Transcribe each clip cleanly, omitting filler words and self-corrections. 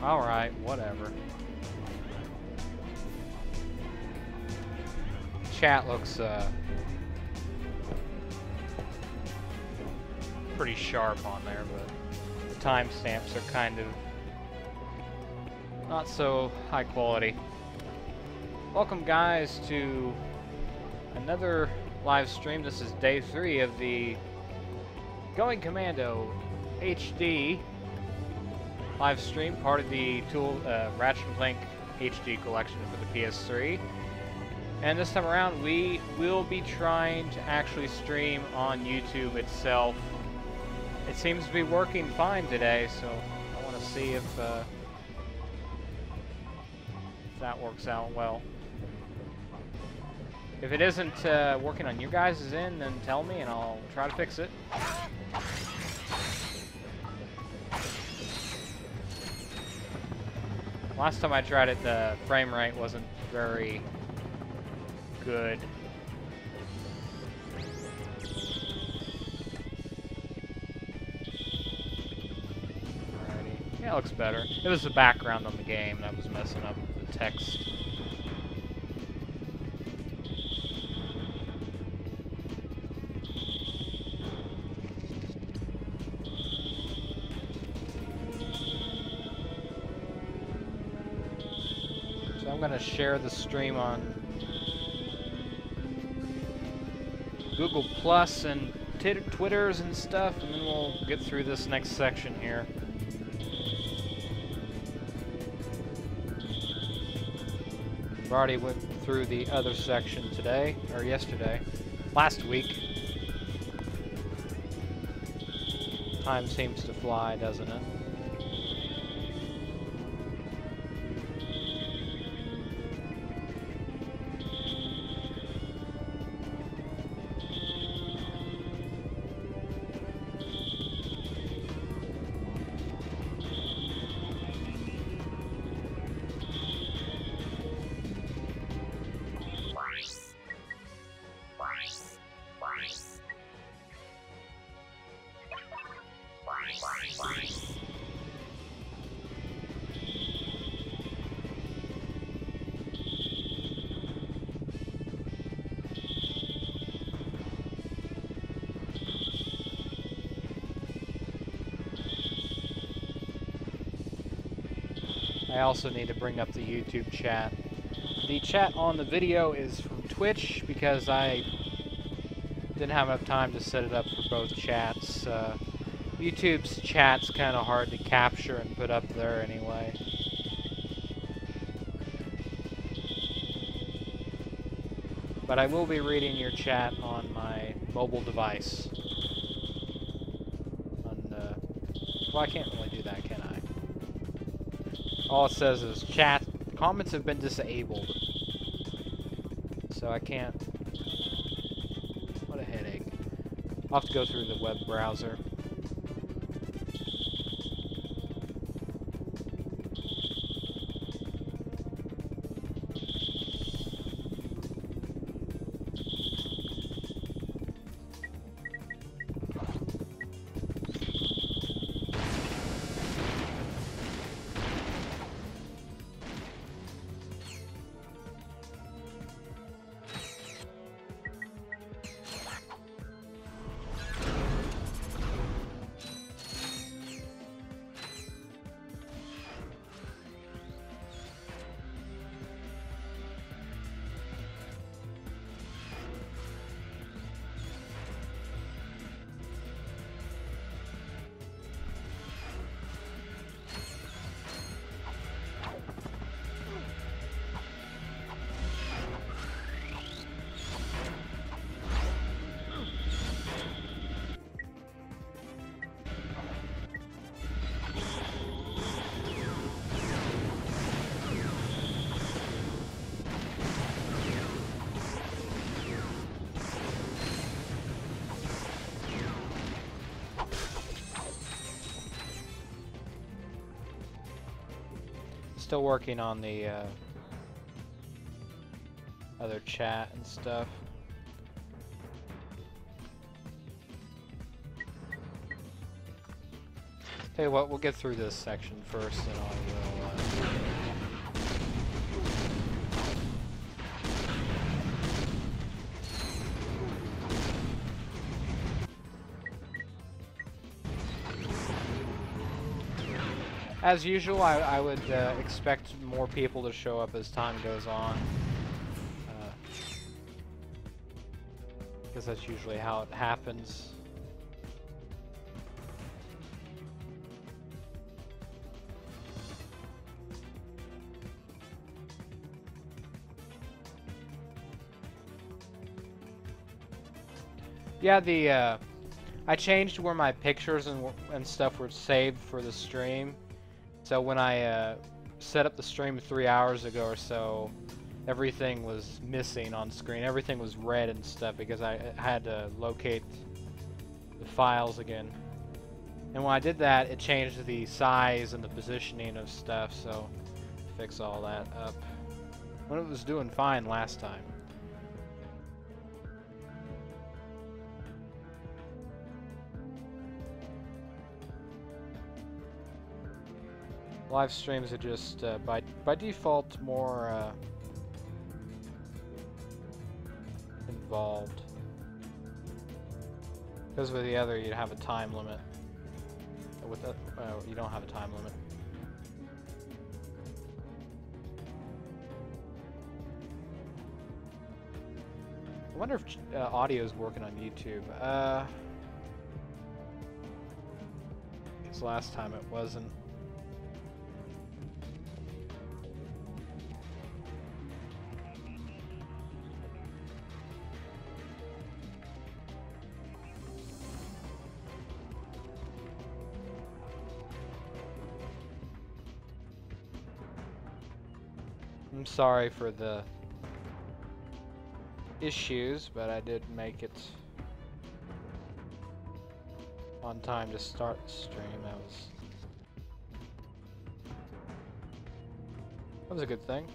Alright, whatever. Chat looks, pretty sharp on there, but the timestamps are kind of not so high quality. Welcome, guys, to another live stream. This is day 3 of the Going Commando HD live stream, part of the Ratchet Clank HD collection for the PS3. And this time around, we will be trying to actually stream on YouTube itself. It seems to be working fine today, so I want to see if that works out well. If it isn't working on your guys' end, then tell me and I'll try to fix it. Last time I tried it, the frame rate wasn't very good. Alrighty. Yeah, it looks better. It was the background on the game that was messing up the text. So I'm going to share the stream on Google Plus and Twitters and stuff, and then we'll get through this next section here. I've already went through the other section today, or yesterday, last week. Time seems to fly, doesn't it? I also need to bring up the YouTube chat. The chat on the video is from Twitch because I didn't have enough time to set it up for both chats. YouTube's chat's kind of hard to capture and put up there anyway. But I will be reading your chat on my mobile device. Well, I can't really do that, can I? All it says is chat comments have been disabled. So I can't. What a headache. I'll have to go through the web browser. Still working on the other chat and stuff. Tell you what, we'll get through this section first, and I will. As usual, I would expect more people to show up as time goes on. Because that's usually how it happens. Yeah, I changed where my pictures and stuff were saved for the stream. So when I set up the stream 3 hours ago or so, everything was missing on screen. Everything was red and stuff because I had to locate the files again. And when I did that, it changed the size and the positioning of stuff, so fix all that up. When it was doing fine last time. Live streams are just by default more involved. Because with the other, you'd have a time limit. With the, you don't have a time limit. I wonder if audio is working on YouTube. Because last time it wasn't. I'm sorry for the issues, but I did make it on time to start the stream. That was a good thing.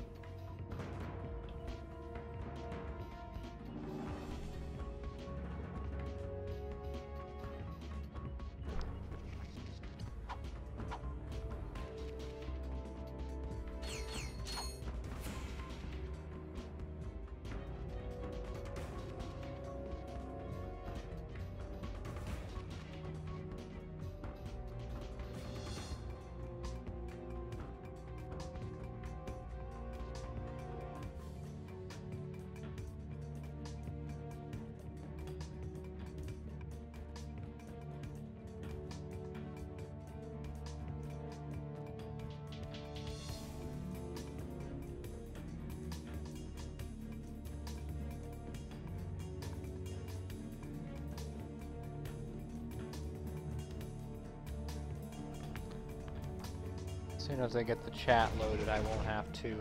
As soon as I get the chat loaded, I won't have to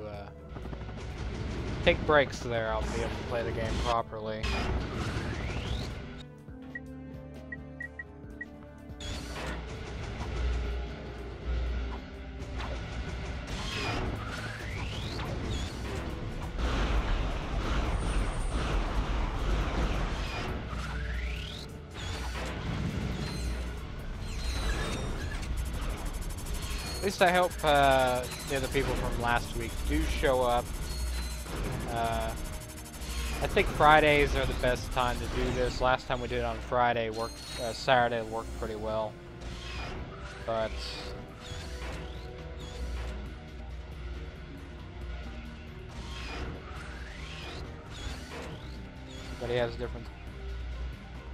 take breaks there. I'll be able to play the game properly. At least I hope the other people from last week do show up. I think Fridays are the best time to do this. Last time we did it on Friday, Saturday worked pretty well. But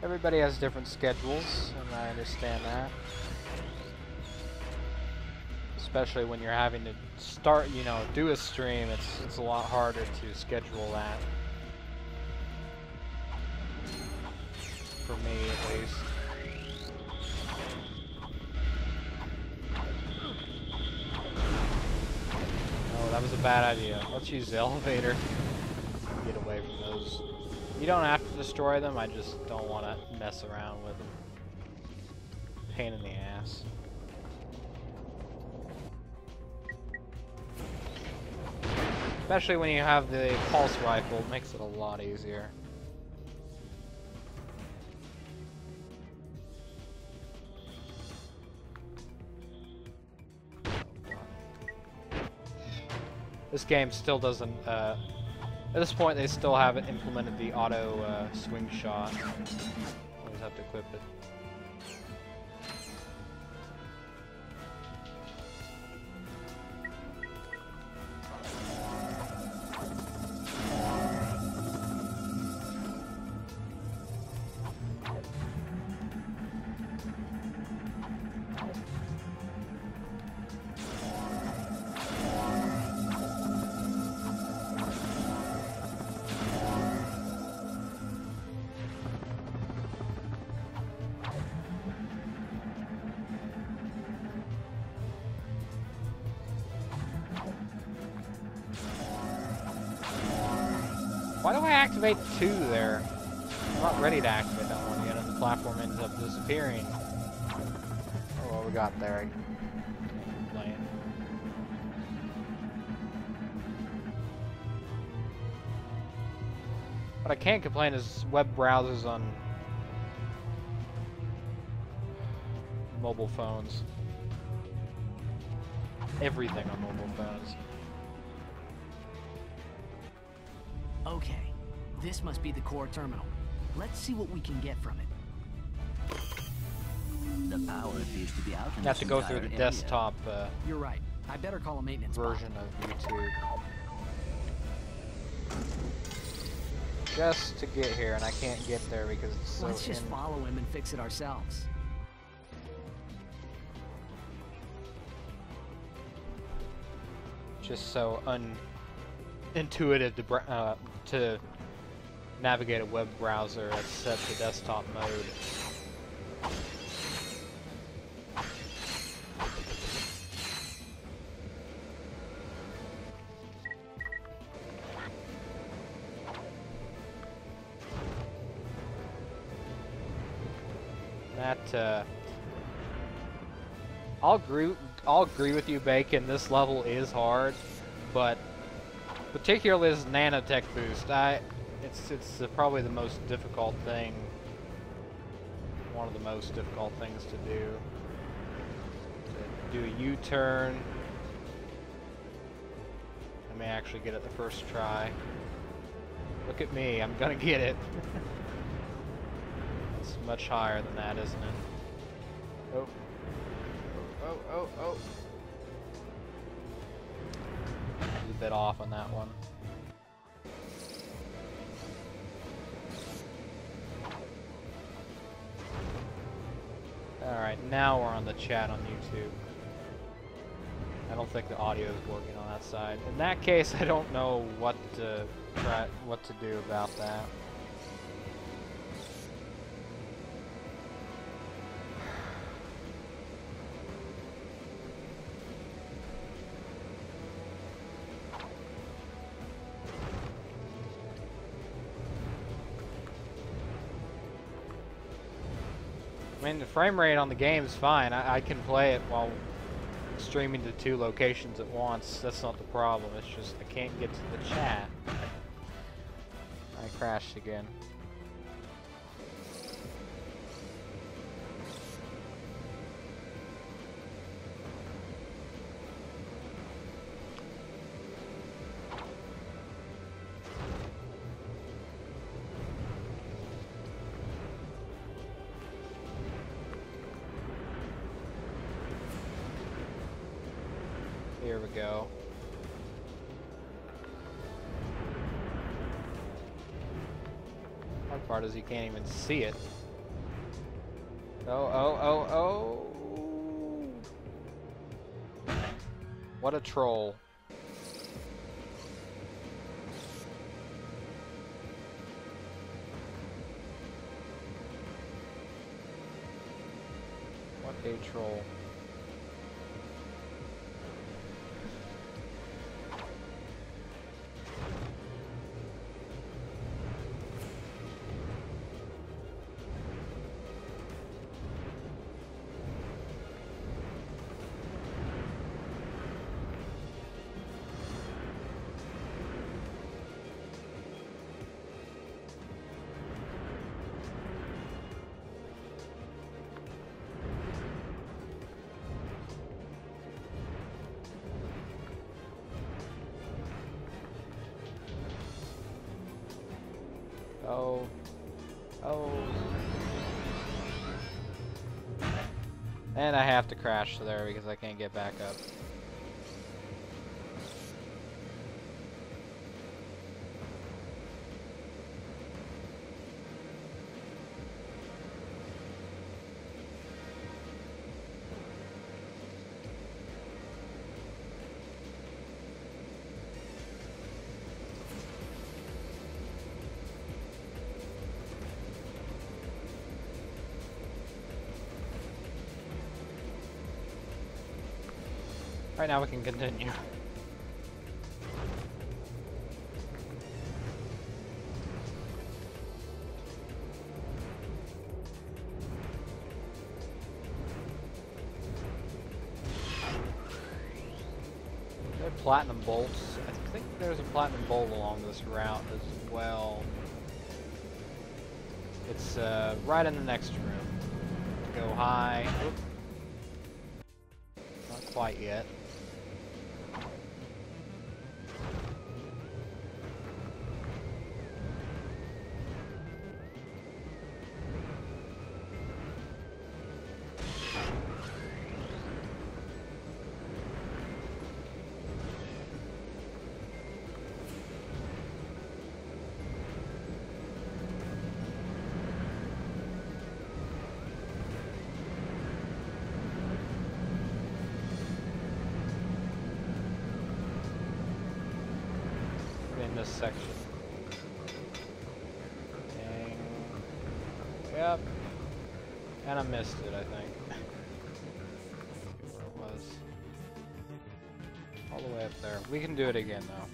everybody has different schedules, and I understand that. Especially when you're having to start, do a stream, it's a lot harder to schedule that. For me, at least. Oh, that was a bad idea. Let's use the elevator. Get away from those. You don't have to destroy them, I just don't want to mess around with them. Pain in the ass. Especially when you have the pulse rifle, it makes it a lot easier. This game still doesn't, at this point they still haven't implemented the auto swing shot. Always have to equip it. Why do I activate 2 there? I'm not ready to activate that one yet, and the platform ends up disappearing. Oh, well, we got there. I can't complain. What I can't complain is web browsers on mobile phones. Everything on mobile phones. Okay, this must be the core terminal. Let's see what we can get from it. The power appears to be out. You have to go through the desktop You're right. I better call a maintenance version bot. of YouTube. Just to get here, and I can't get there because it's so Let's just follow him and fix it ourselves. just so unintuitive to navigate a web browser that's set to desktop mode. That I'll agree with you, Bacon. This level is hard, but particularly this nanotech boost, it's probably the most difficult thing. One of the most difficult things to do. To do a U-turn. I may actually get it the first try. Look at me, I'm gonna get it. It's much higher than that, isn't it? Oh. Oh. I was a bit off on that one. Alright, now we're on the chat on YouTube. I don't think the audio is working on that side. In that case, I don't know what to do about that. I mean, the frame rate on the game is fine. I can play it while streaming to 2 locations at once. That's not the problem. It's just I can't get to the chat. I crashed again. Here we go. Hard part is you can't even see it. Oh. What a troll. What a troll. Oh. Oh. And I have to crash there because I can't get back up. Right now we can continue. There are platinum bolts. I think there's a platinum bolt along this route as well. It's right in the next room. Go high. Oop. Not quite yet. In this section. Dang. Yep. And I missed it, I think. Where it was. All the way up there. We can do it again, though.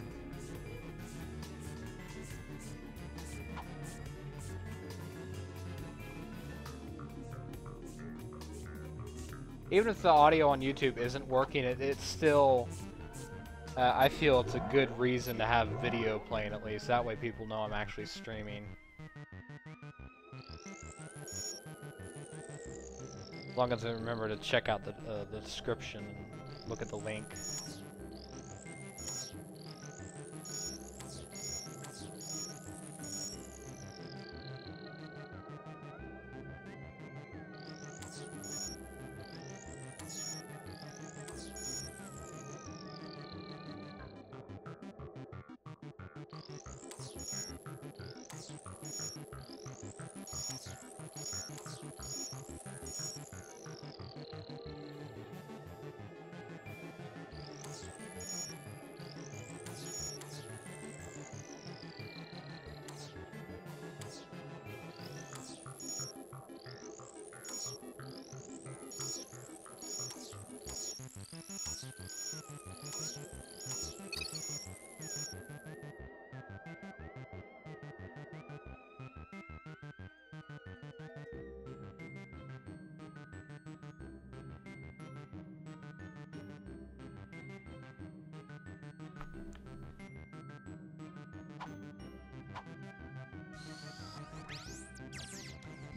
Even if the audio on YouTube isn't working, it's still... I feel it's a good reason to have video playing at least. That way people know I'm actually streaming. As long as I remember to check out the description and look at the link.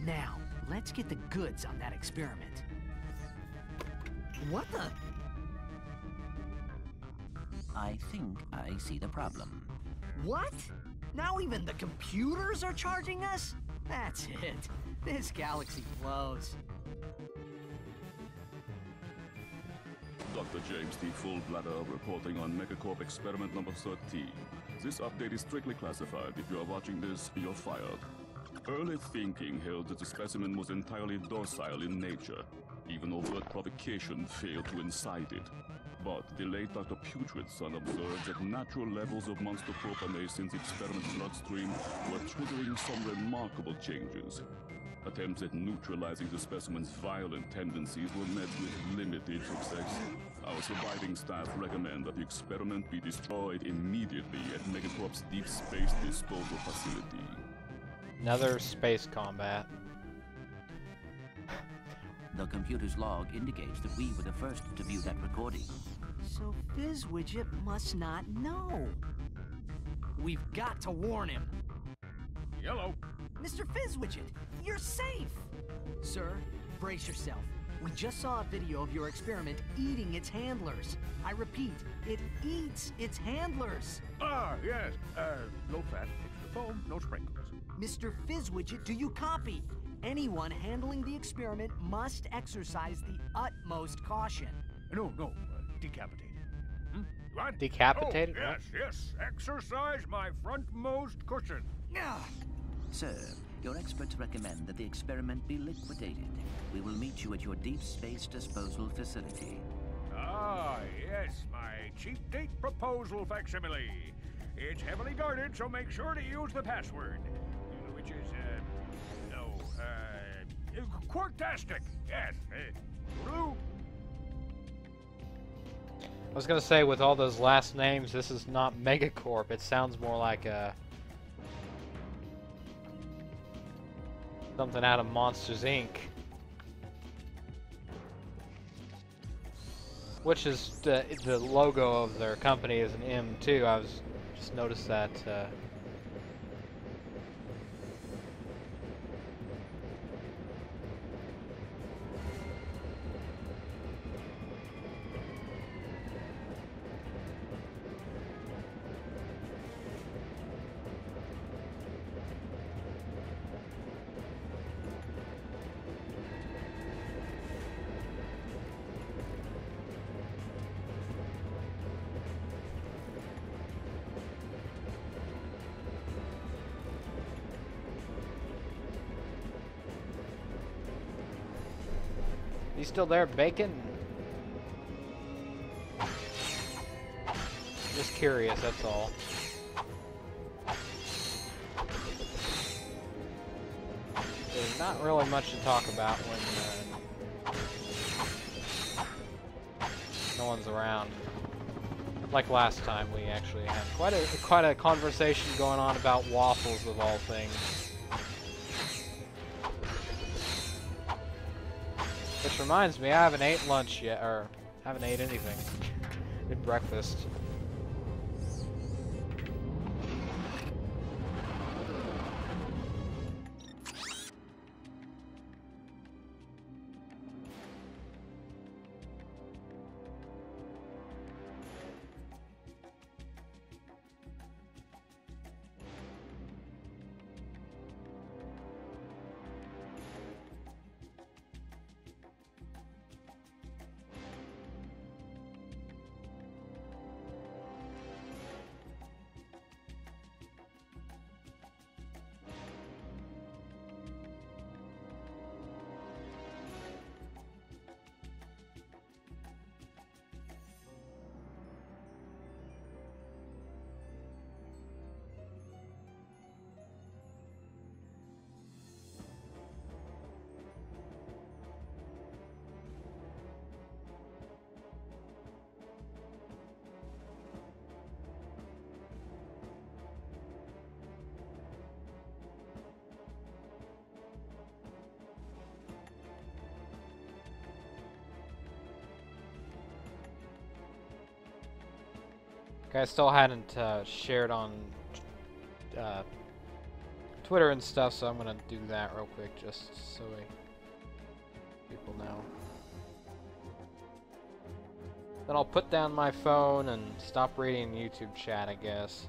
Now, let's get the goods on that experiment. What the? I think I see the problem. What? Now even the computers are charging us? That's it. This galaxy blows. Dr. James D. Fullbladder reporting on Megacorp experiment number 13. This update is strictly classified. If you are watching this, you're fired. Early thinking held that the specimen was entirely docile in nature. Even overt provocation failed to incite it. But the late Dr. Putrid's son observed that natural levels of monster propanase in the experiment's bloodstream were triggering some remarkable changes. Attempts at neutralizing the specimen's violent tendencies were met with limited success. Our surviving staff recommend that the experiment be destroyed immediately at Megacorp's deep space disposal facility. Another space combat. The computer's log indicates that we were the first to view that recording. So Fizzwidget must not know. We've got to warn him. Yellow. Mr. Fizzwidget, you're safe! Sir, brace yourself. We just saw a video of your experiment eating its handlers. I repeat, it eats its handlers. Ah, yes. Low fat, extra foam, no sprinklers. Mr. Fizzwidget, do you copy? Anyone handling the experiment must exercise the utmost caution. No, decapitated. Hmm? What? Decapitated? Oh, yes. Exercise my frontmost cushion. Sir, your experts recommend that the experiment be liquidated. We will meet you at your deep space disposal facility. Ah, yes, my cheap date proposal facsimile. It's heavily guarded, so make sure to use the password, which is, Quarktastic. Yes. Blue. I was gonna say, with all those last names, this is not Megacorp. It sounds more like something out of Monsters, Inc. Which is the logo of their company is an M too. I was just noticed that. You still there, Bacon? Just curious, that's all. There's not really much to talk about when no one's around. Like last time, we actually had quite a conversation going on about waffles of all things. Which reminds me, I haven't ate lunch yet, or haven't ate anything. Did breakfast. I still hadn't shared on Twitter and stuff, so I'm gonna do that real quick just so people know. Then I'll put down my phone and stop reading YouTube chat, I guess.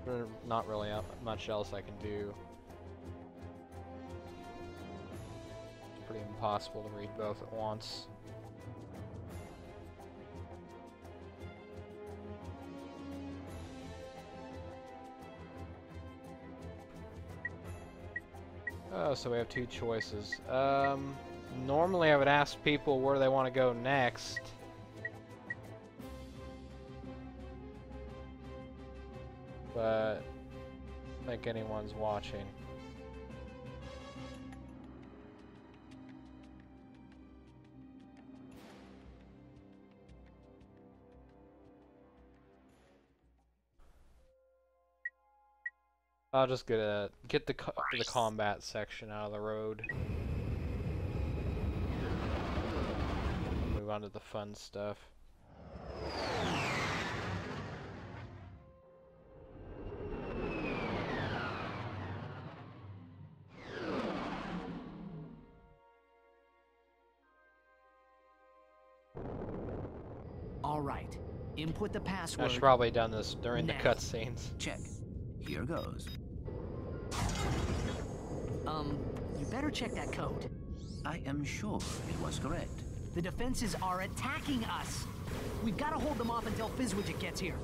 There's not really much else I can do. It's pretty impossible to read both at once. Oh, so we have two choices. Normally I would ask people where they want to go next. But I don't think anyone's watching. I'll just get the combat section out of the road. Move on to the fun stuff. All right. Input the password. I should probably done this during the cutscenes. Check. Here goes. You better check that code. I am sure it was correct. The defenses are attacking us. We've got to hold them off until Fizzwidget gets here.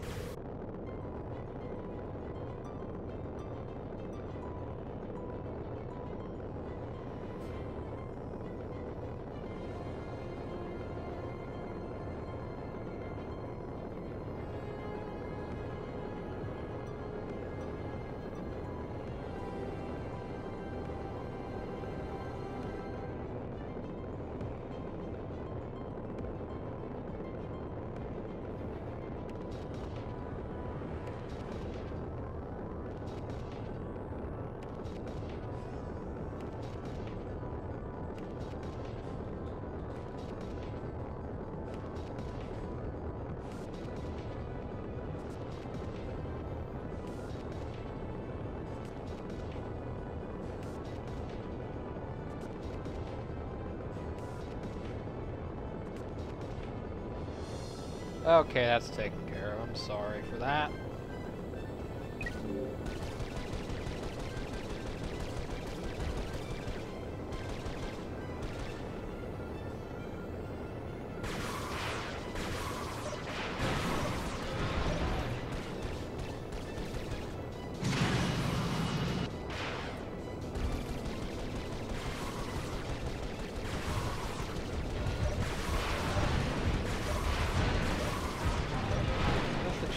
Okay, that's taken care of. I'm sorry for that.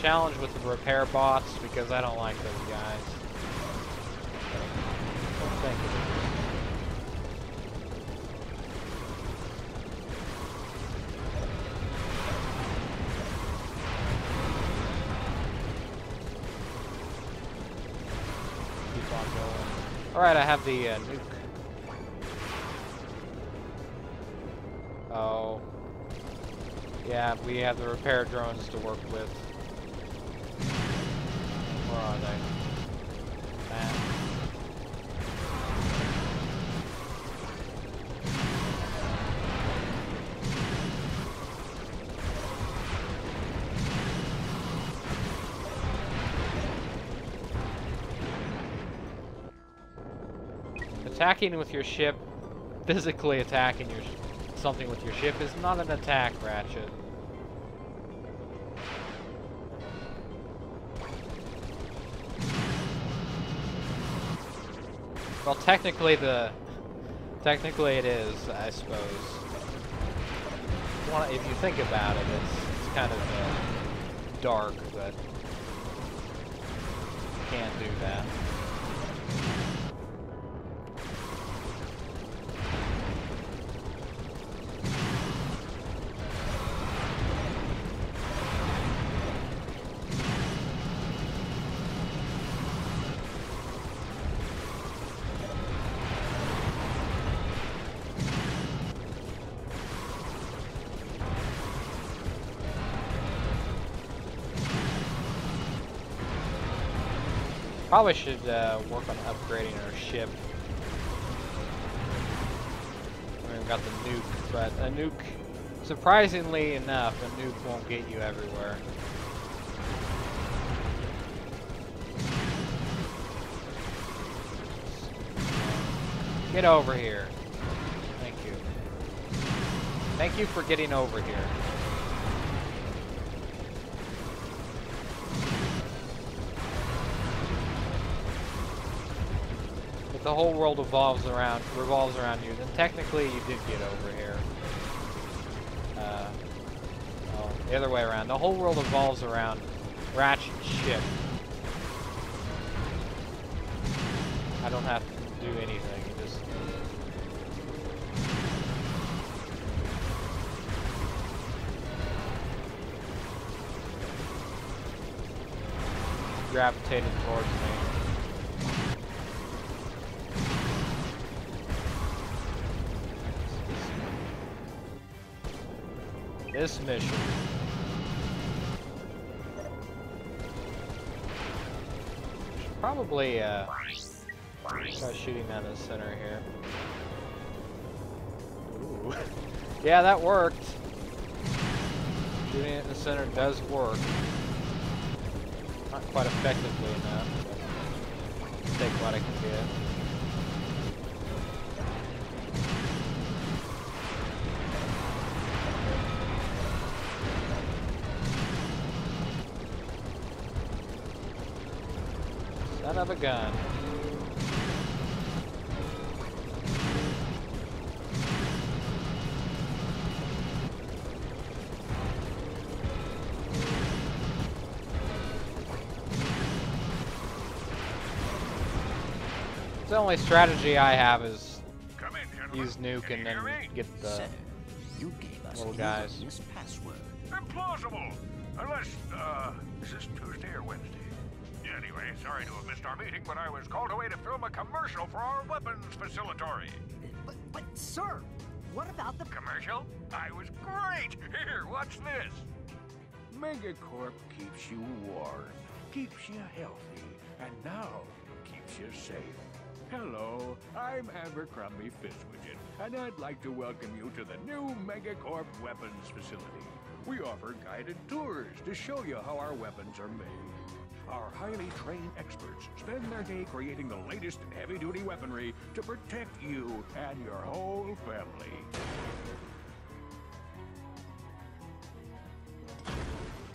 Challenge with the repair bots because I don't like those guys. Don't think of it. Keep on going. Alright, I have the nuke. Oh. Yeah, we have the repair drones to work with. Where are they? Attacking with your ship, physically attacking something with your ship is not an attack, Ratchet. Well, technically it is, I suppose. If you think about it, it's kind of dark, but you can't do that. Probably should work on upgrading our ship. I mean, we've got the nuke, but a nuke, surprisingly enough, a nuke won't get you everywhere. Get over here. Thank you. Thank you for getting over here. The whole world revolves around you, then technically you did get over here. Oh, the other way around. The whole world revolves around Ratchet's ship. I don't have to do anything, just... gravitated towards me. This mission. Should probably try shooting down the center here. Ooh. Yeah, that worked. Shooting it in the center does work. Not quite effectively enough, but take what I can get. Son of a gun. The only strategy I have is Come in, gentlemen. use nuke Can and you then hear me? get the Sir, you gave us little an guys. erroneous password. Implausible! Unless, is this Tuesday or Wednesday? Anyway, sorry to have missed our meeting, but I was called away to film a commercial for our weapons facilitatory. But, sir, what about the... Commercial? I was great! Here, watch this. Megacorp keeps you warm, keeps you healthy, and now keeps you safe. Hello, I'm Abercrombie Fizzwidget, and I'd like to welcome you to the new Megacorp weapons facility. We offer guided tours to show you how our weapons are made. Our highly trained experts spend their day creating the latest heavy-duty weaponry to protect you and your whole family.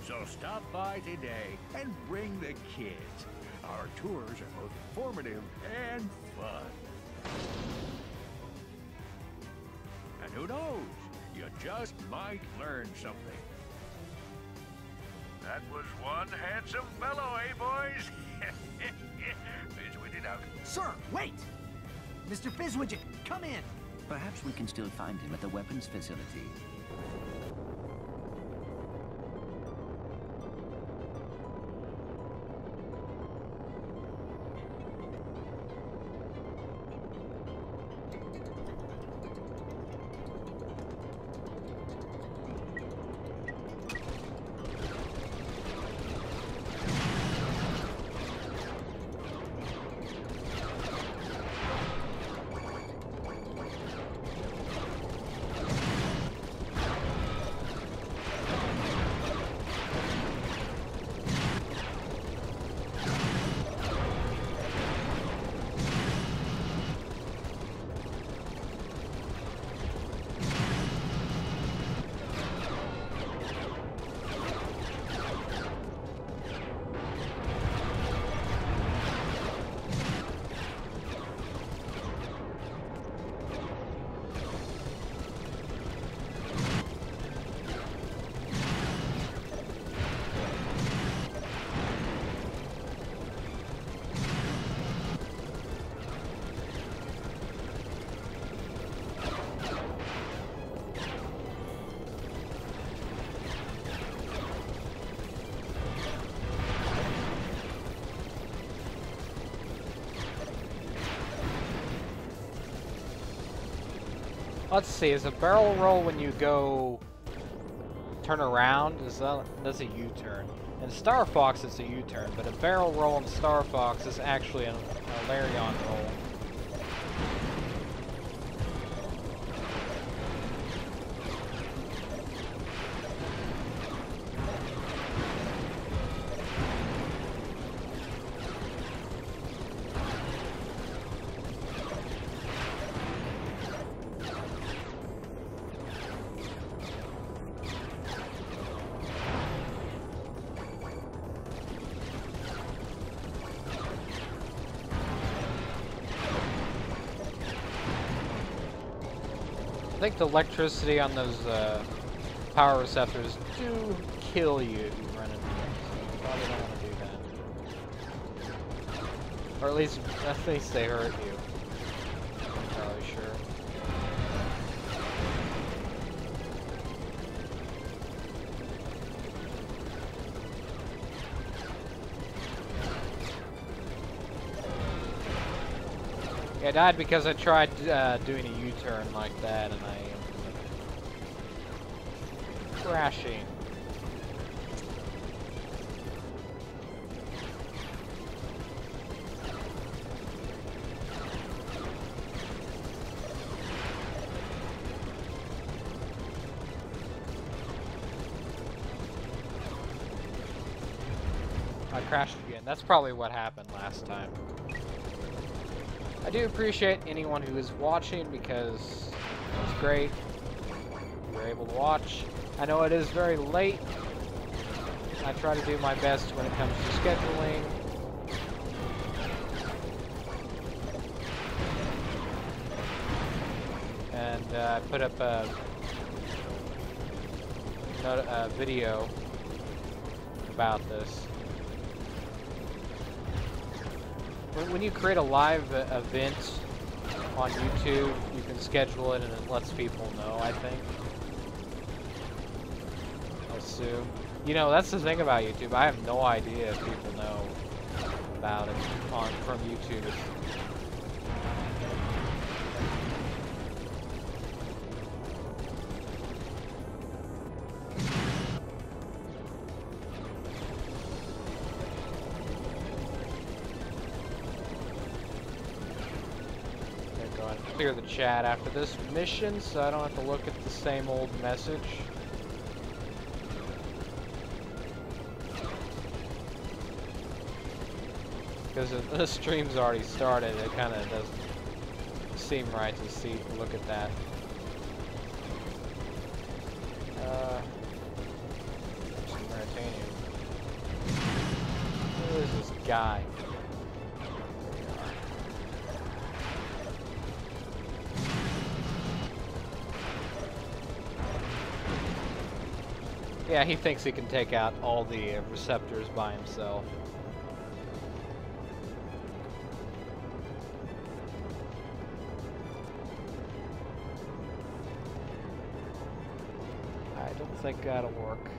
So stop by today and bring the kids. Our tours are both informative and fun. And who knows, you just might learn something. That was one handsome fellow, eh, boys? Fizzwidget out. Sir, wait! Mr. Fizzwidget, come in! Perhaps we can still find him at the weapons facility. Let's see, is a barrel roll when you go turn around? That's a U-turn. In Star Fox it's a U-turn, but a barrel roll in Star Fox is actually a Larion roll. I think the electricity on those power receptors do kill you if you run into them, so you probably don't want to do that. Or at least they hurt you. I'm probably sure. I died because I tried doing a U-turn like that and I ended up crashing. I crashed again. That's probably what happened last time. I do appreciate anyone who is watching because it's great you were able to watch. I know it is very late. I try to do my best when it comes to scheduling. and I put up a video about this. When you create a live event on YouTube, you can schedule it and it lets people know, I think. I assume. You know, that's the thing about YouTube. I have no idea if people know about it from YouTube. Clear the chat after this mission so I don't have to look at the same old message. Because the stream's already started, it kind of doesn't seem right to look at that. Some titanium. Who is this guy? Yeah, he thinks he can take out all the receptors by himself. I don't think that'll work.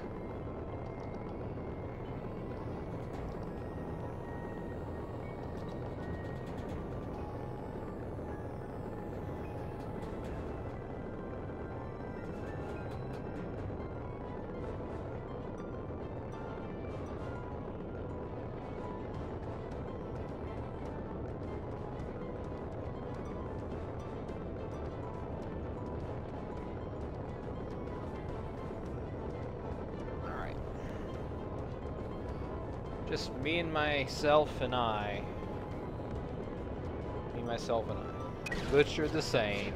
Just me and myself and I. Me, myself, and I. Butcher the same.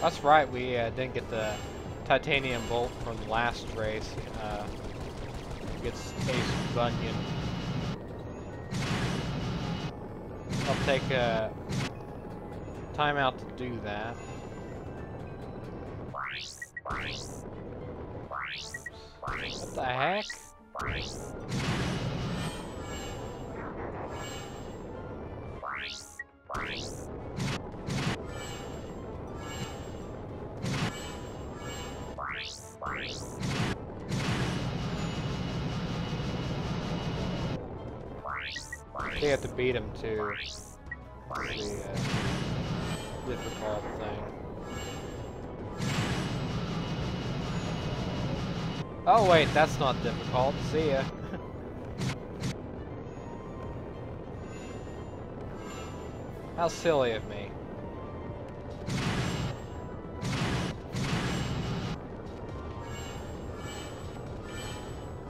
That's right, we didn't get the titanium bolt from the last race. Gets Ace Bunyan. I'll take a time out to do that. What the heck? They have to beat him to the difficult thing. Oh wait, that's not difficult. See ya. How silly of me.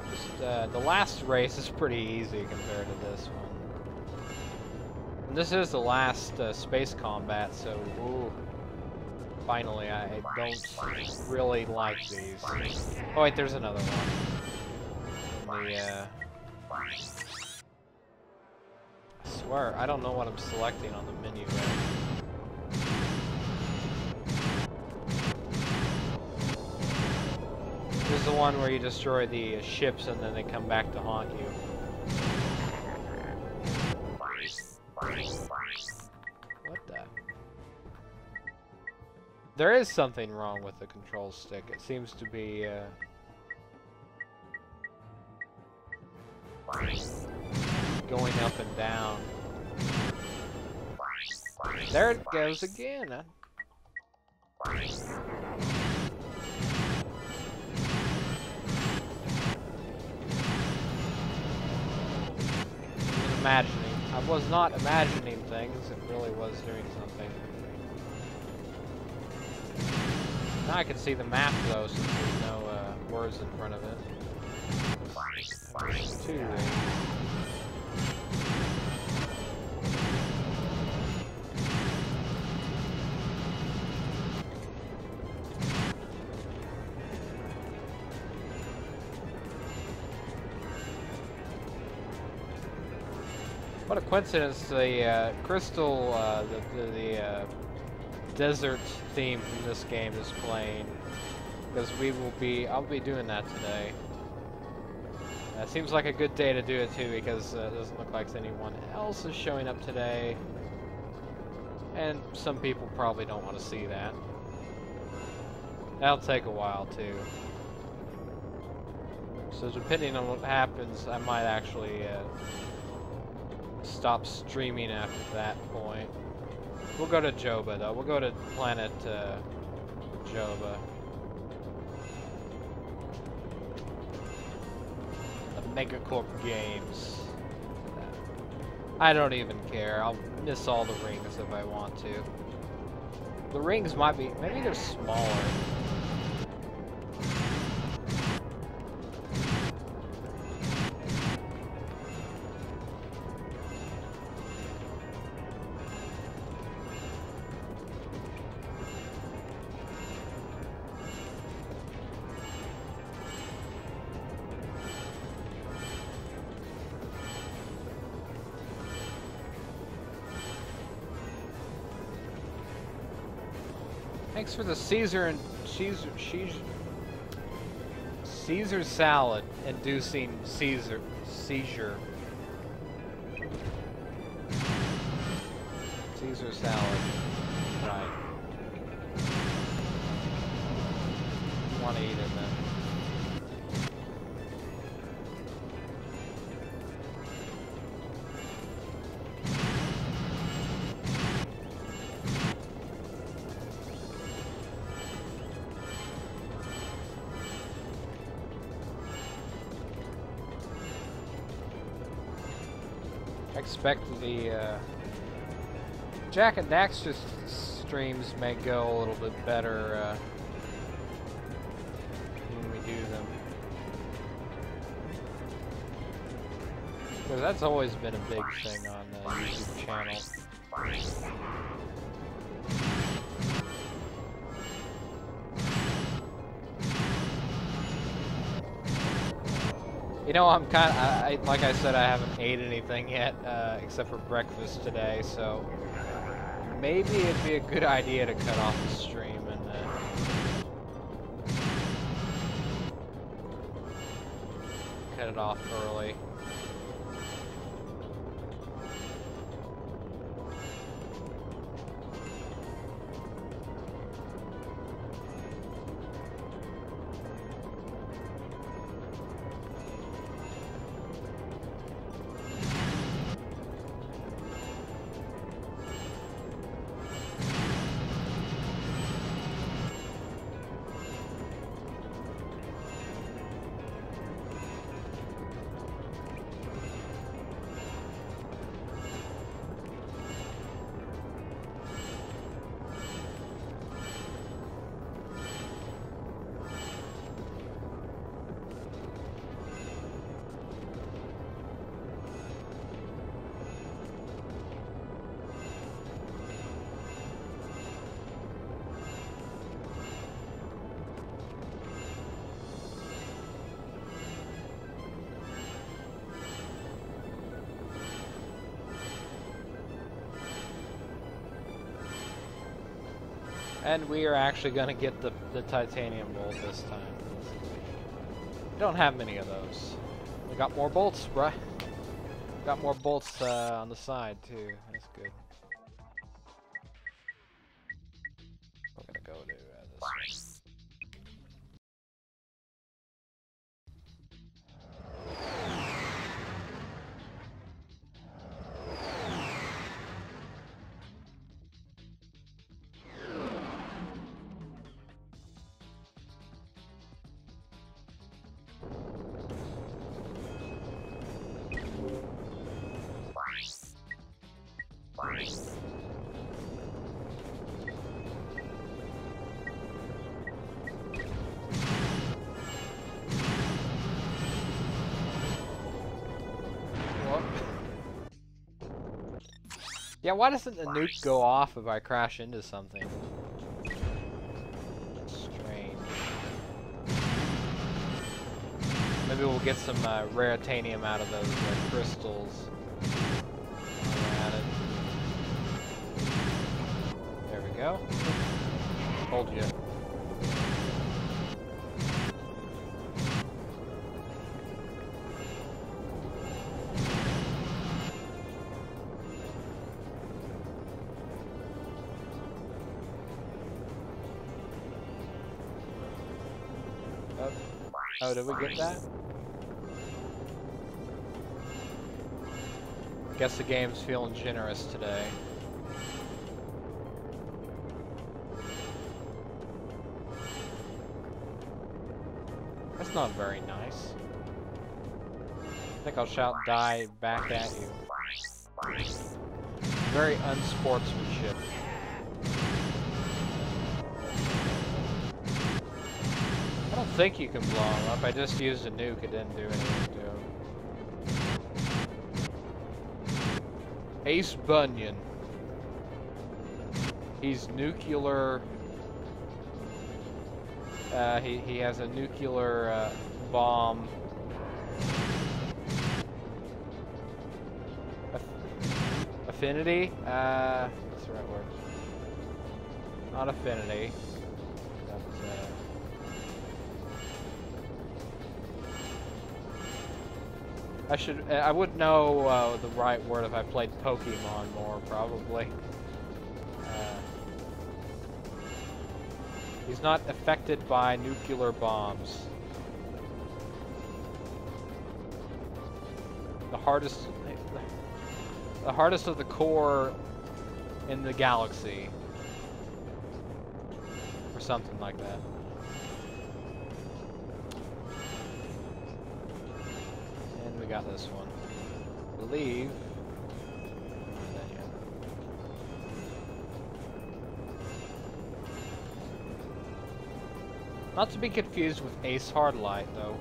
Just, the last race is pretty easy compared to this one. And this is the last space combat, so ooh, finally, I don't really like these. Oh wait, there's another one. The I swear, I don't know what I'm selecting on the menu there. This is the one where you destroy the ships and then they come back to haunt you. What the? There is something wrong with the control stick. It seems to be going up and down. There it goes again. Imagining. I was not imagining things, it really was doing something. Now I can see the map though, since there's no words in front of it. There's two there. What a coincidence, the crystal, the desert theme from this game is playing, because I'll be doing that today. Seems like a good day to do it too, because it doesn't look like anyone else is showing up today, and some people probably don't want to see that. That'll take a while too. So depending on what happens, I might actually stop streaming after that point. We'll go to Joba though. We'll go to planet Joba. The Megacorp Games. I don't even care. I'll miss all the rings if I want to. The rings might be, maybe they're smaller. Thanks for the Caesar salad inducing seizure. Caesar salad. Right. Want to eat it then. I expect the Jack and Daxter streams may go a little bit better when we do them, because that's always been a big thing on the YouTube channel. You know, I'm kind of, like I said, I haven't ate anything yet, except for breakfast today, so maybe it'd be a good idea to cut off the stream and cut it off early. And we are actually going to get the titanium bolt this time. We don't have many of those. We got more bolts, bruh. Got more bolts on the side, too. That's good. We're going to go to this one. Yeah, why doesn't the nuke go off if I crash into something? Strange. Maybe we'll get some rare titanium out of those crystals. At it. There we go. Told you. Oh, did we get that? Guess the game's feeling generous today. That's not very nice. I think I'll shout die back at you. Very unsportsmanship. I don't think you can blow him up. I just used a nuke. It didn't do anything to him. Ace Bunyan. He's nuclear. He has a nuclear bomb. Affinity? What's the right word? Not affinity. I would know the right word if I played Pokemon more, probably. He's not affected by nuclear bombs. The hardest of the core in the galaxy. Or something like that. We got this one. I believe. Not to be confused with Ace Hardlight, though.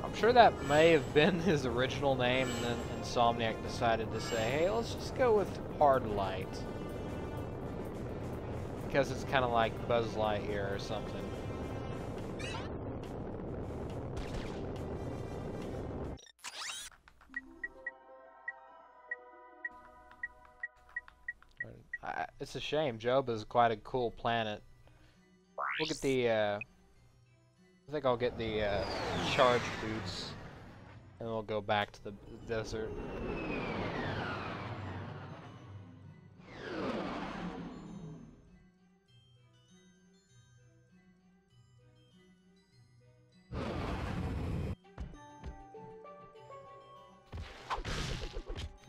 I'm sure that may have been his original name, and then Insomniac decided to say, hey, let's just go with Hardlight. Because it's kind of like Buzz Lightyear or something. It's a shame. Job is quite a cool planet. We'll get the, I think I'll get the charge boots, and we'll go back to the desert.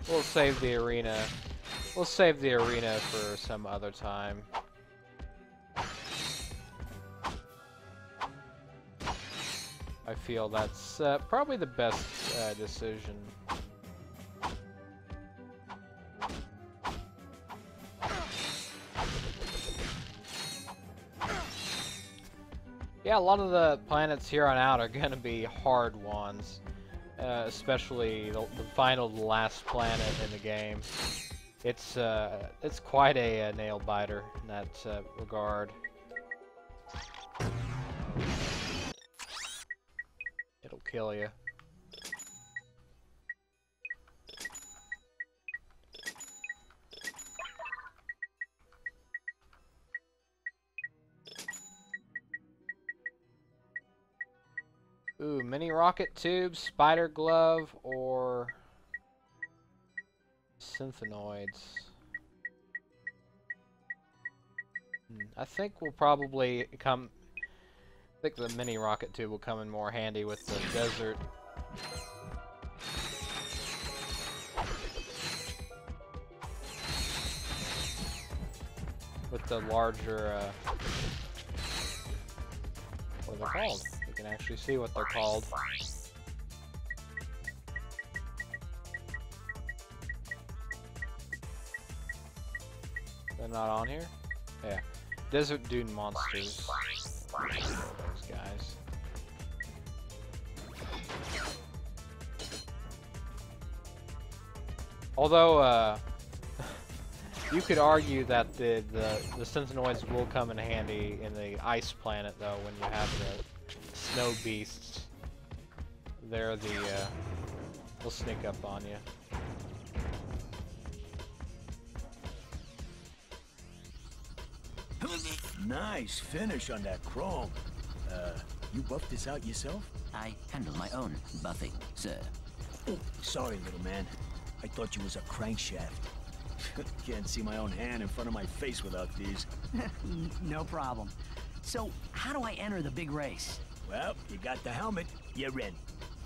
We'll save the arena. We'll save the arena for some other time. I feel that's probably the best decision. Yeah, a lot of the planets here on out are gonna be hard ones. Especially the final, the last planet in the game. It's quite a nail biter in that regard. kill you. Ooh, mini rocket tube, spider glove, or synthenoids. I think we'll probably come. I think the mini rocket tube will come in more handy with the desert. With the larger, what are they called? You can actually see what they're called. They're not on here? Yeah. Desert dune monsters. Those guys. Although, you could argue that the synthenoids will come in handy in the ice planet, though, when you have the snow beasts. They're the, they'll sneak up on you. Nice finish on that chrome. You buffed this out yourself? I handle my own buffing, sir. Oh, sorry, little man. I thought you was a crankshaft. Can't see my own hand in front of my face without these. No problem. So, how do I enter the big race? Well, you got the helmet, you're in.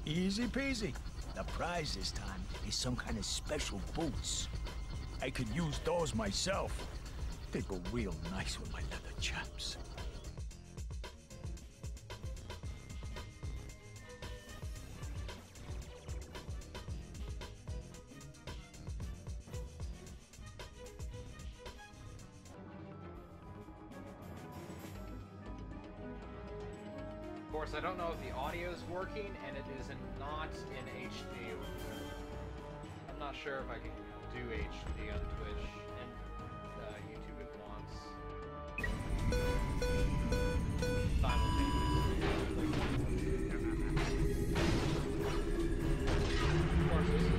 Easy peasy. The prize this time is some kind of special boots. I could use those myself. They go real nice with my leather chaps. Of course, I don't know if the audio is working, and it is not in HD. I'm not sure if I can do HD on Twitch and YouTube at once. Simultaneously. Of course, this is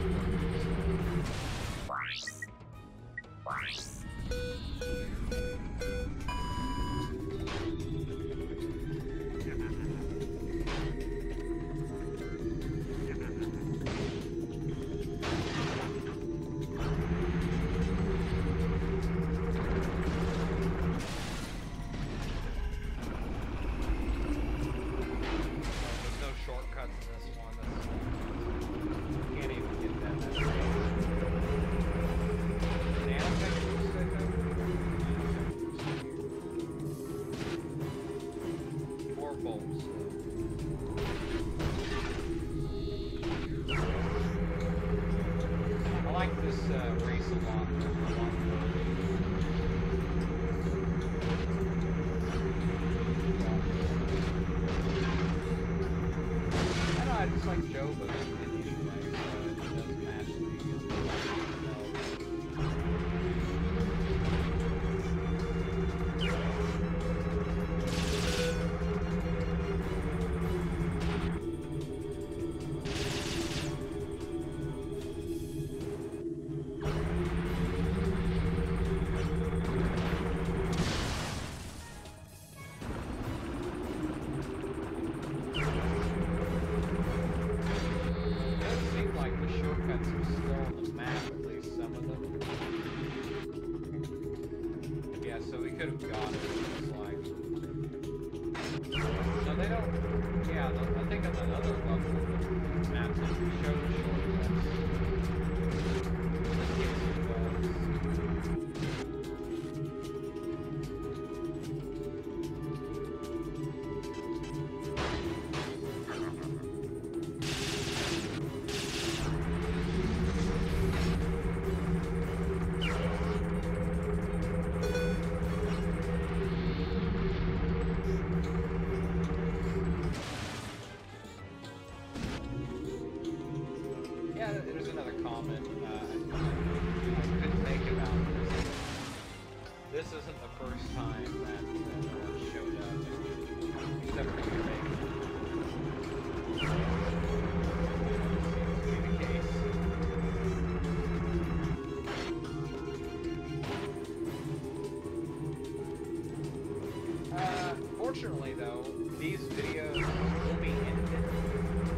Unfortunately, though, these videos will be edited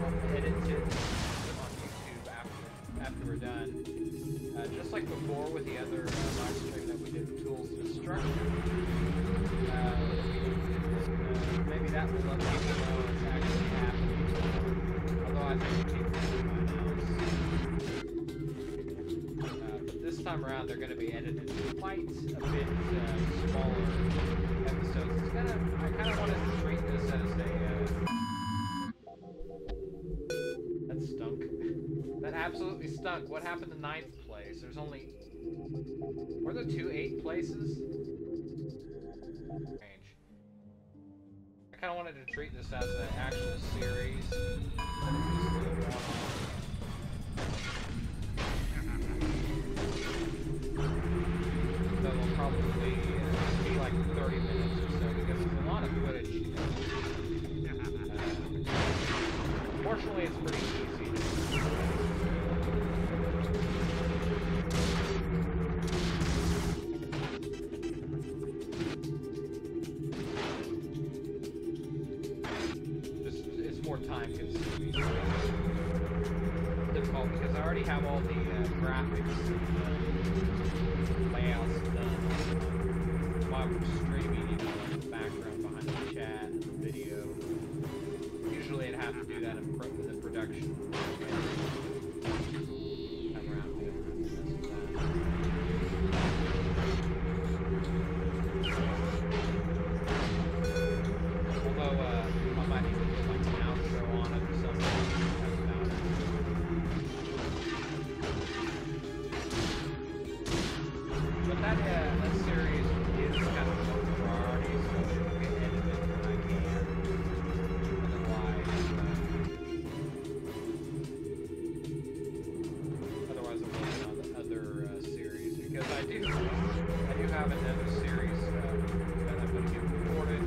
on YouTube after we're done. Just like before with the other live stream that we did, Tools of Destruction. Maybe that will let people know it's actually happening. Although I think people know by now. But this time around, they're going to be edited quite a bit smaller episodes. I kind of wanted to treat this as a... that stunk. That absolutely stunk. What happened to 9th place? There's only... Were there 2 8 places? Strange. I kind of wanted to treat this as an actual series. So it'll probably be like 30 minutes or so because there's a lot of footage. Fortunately, it's pretty easy. It's more time consuming. Difficult because I already have all the graphics and layouts done while we're streaming, you know, in the background behind the chat and the video. Usually I'd have to do that in the production. Come around doing this and that. Although, I might even put like an outro on it or something. But that series is kind of a low priority, so it'll get edited when I can. Otherwise I'm working on the other series, because I do have another series that I'm going to get recorded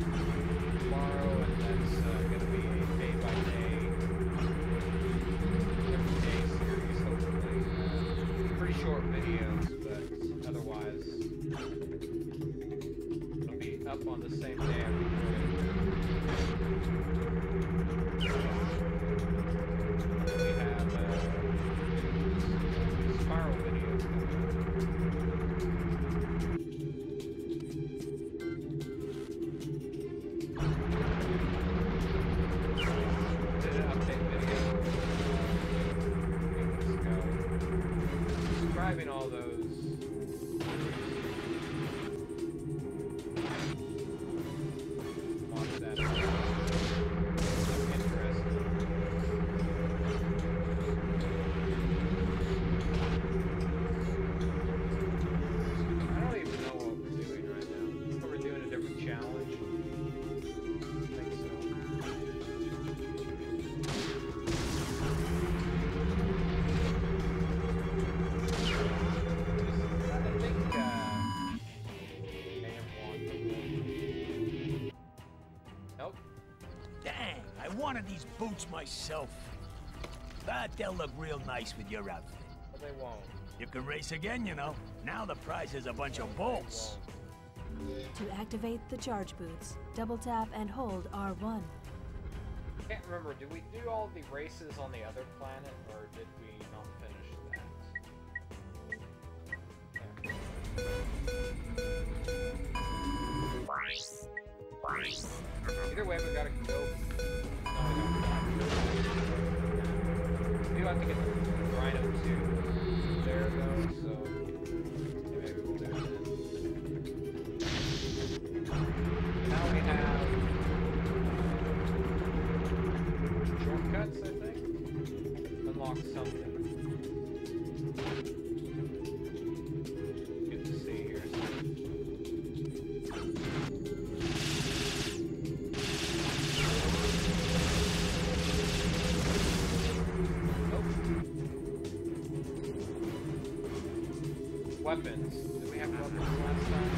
tomorrow, and that's going to be a day-by-day, everyday series, hopefully. Pretty short videos, but otherwise it'll be up on the same day I record it. We have spiral videos coming up. Did an update video a few weeks ago describing all those. Watch that. Interesting. I don't even know what we're doing right now. Are we doing a different challenge? I think so. I think, nope. Dang, I wanted these boots myself. But they'll look real nice with your outfit. But they won't. You can race again, you know. Now the prize is a bunch of bolts. To activate the charge boots, double tap and hold R1. I can't remember, did we do all the races on the other planet, or did we not finish that? Either way, we gotta go. No, we don't. We do have to get the Rhino 2 there, though, so maybe we'll do that. Now we have shortcuts, I think. Unlock something. Good to see here. Weapons. Did we have weapons last time?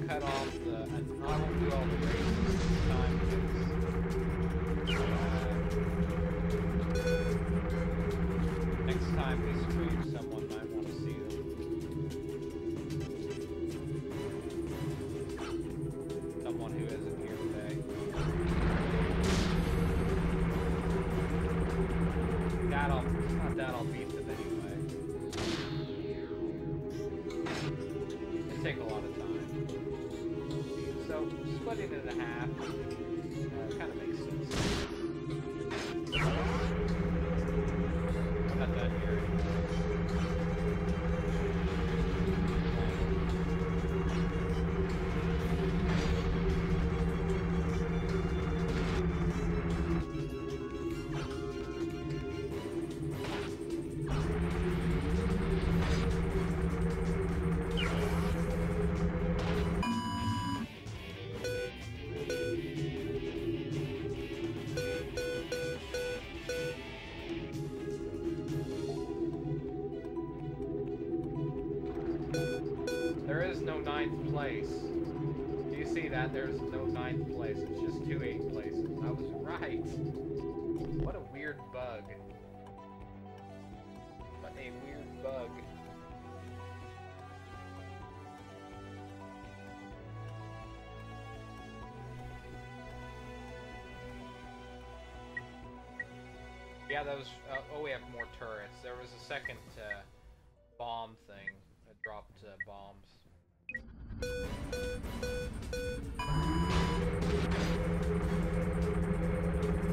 Cut off the. I won't do all the races this time because next time we stream, someone might want to see them. Someone who isn't here today. That'll beat them anyway. They take a lot of time. So, splitting it in half kind of makes sense. I'm not done here. No ninth place. Do you see that? There's no ninth place. It's just 2 8th places. I was right. What a weird bug. What a weird bug. Yeah, that was. Oh, we have more turrets. There was a second bomb thing that dropped bombs.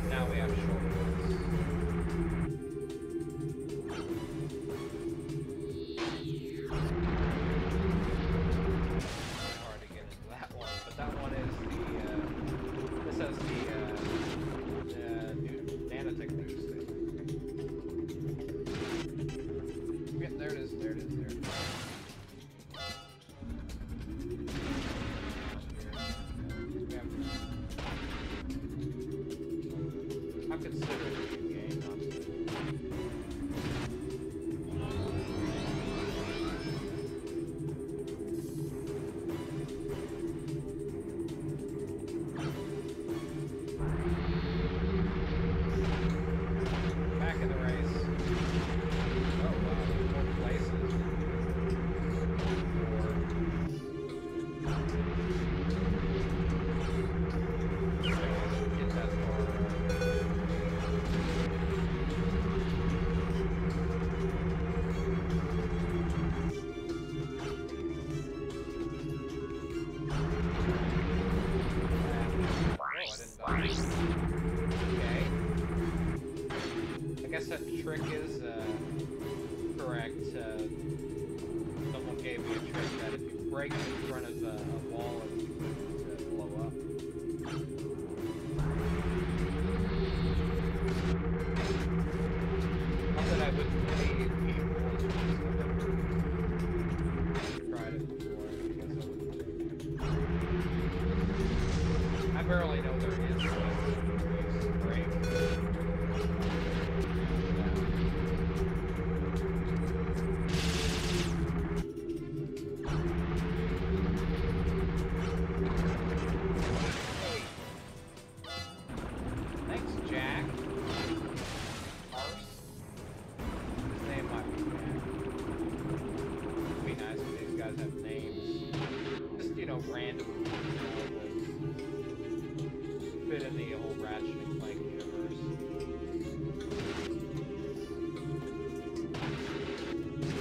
Now we have shortcuts. Hard to get into that one, but that one is the this has the new nanotechniques thing. Yeah, there it is, there it is, there it is. I'm considering a new game, honestly. Back in the race. Oh wow, more places. Get that far. Okay. I guess that trick is correct. Someone gave me a trick that if you break in front of a wall, it would blow up. Not that I wouldn't believe people. I've tried it before. I guess I wouldn't. I barely know there is one. Break. Thanks, Jack. Arse. His name might be Jack. It'd be nice if these guys have names. Just, you know, random fit in the whole Ratchet Clank universe.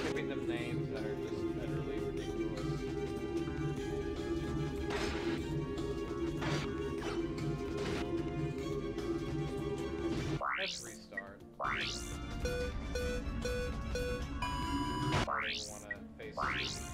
Giving them names that are just utterly ridiculous. Let's restart. I don't even want to face it.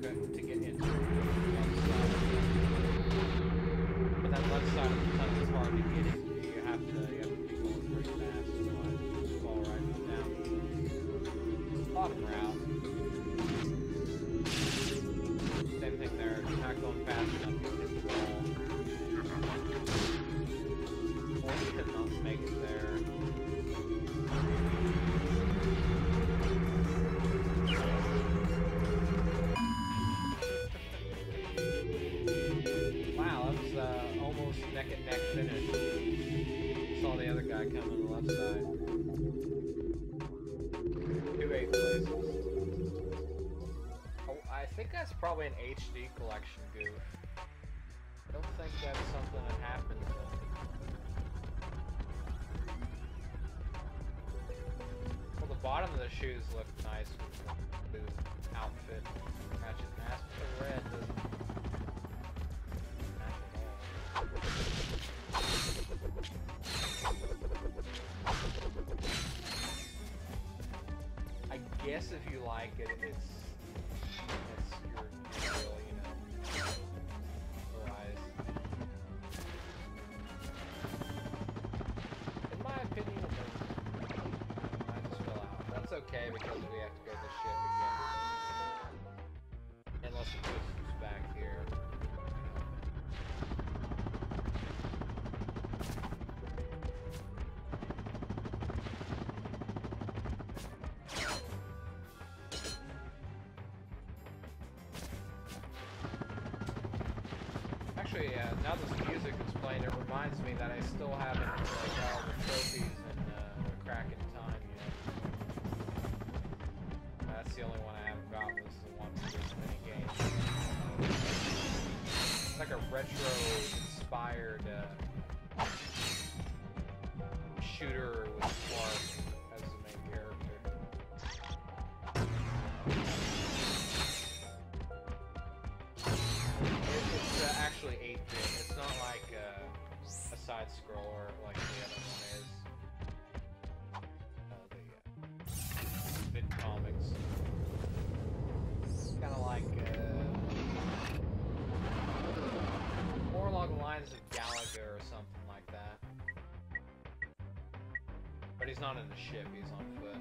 to get into the left side. But that left side of the tunnel is hard to get into. You have to be going pretty fast, otherwise you just fall right down the bottom route. Same thing there. If you're not going fast enough, you hit the wall. Or you could not make it there. Wow, that was almost neck and neck finish. Saw the other guy come on the left side. 2 8 places. Oh, I think that's probably an HD collection goof. I don't think that's something that happened. Well, the bottom of the shoes look nice with the outfit. Ratchet mask, the red doesn't match at all. I guess if you like it, it's your deal, you know. Otherwise, in my opinion, I just fell out. That's okay because we have to go to the ship again. Unless it goes back here. Actually, now this music is playing, it reminds me that I still haven't like all the trophies and the Kraken time yet. That's the only one I haven't got, was the one for this minigame. It's like a retro-inspired shooter with Clark as the main character. It's actually 8-bit. It's not like a side-scroller like the other one is. The vid comics. It's kind of like more along the lines of Galaga or something like that. But he's not in a ship. He's on foot.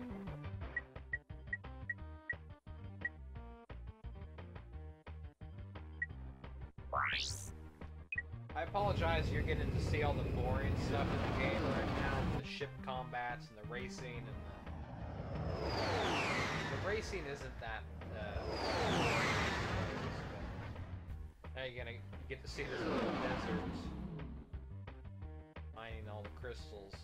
I apologize, you're getting to see all the boring stuff in the game right now, the ship combats and the racing and the racing isn't that now you're gonna get to see this little desert mining all the crystals.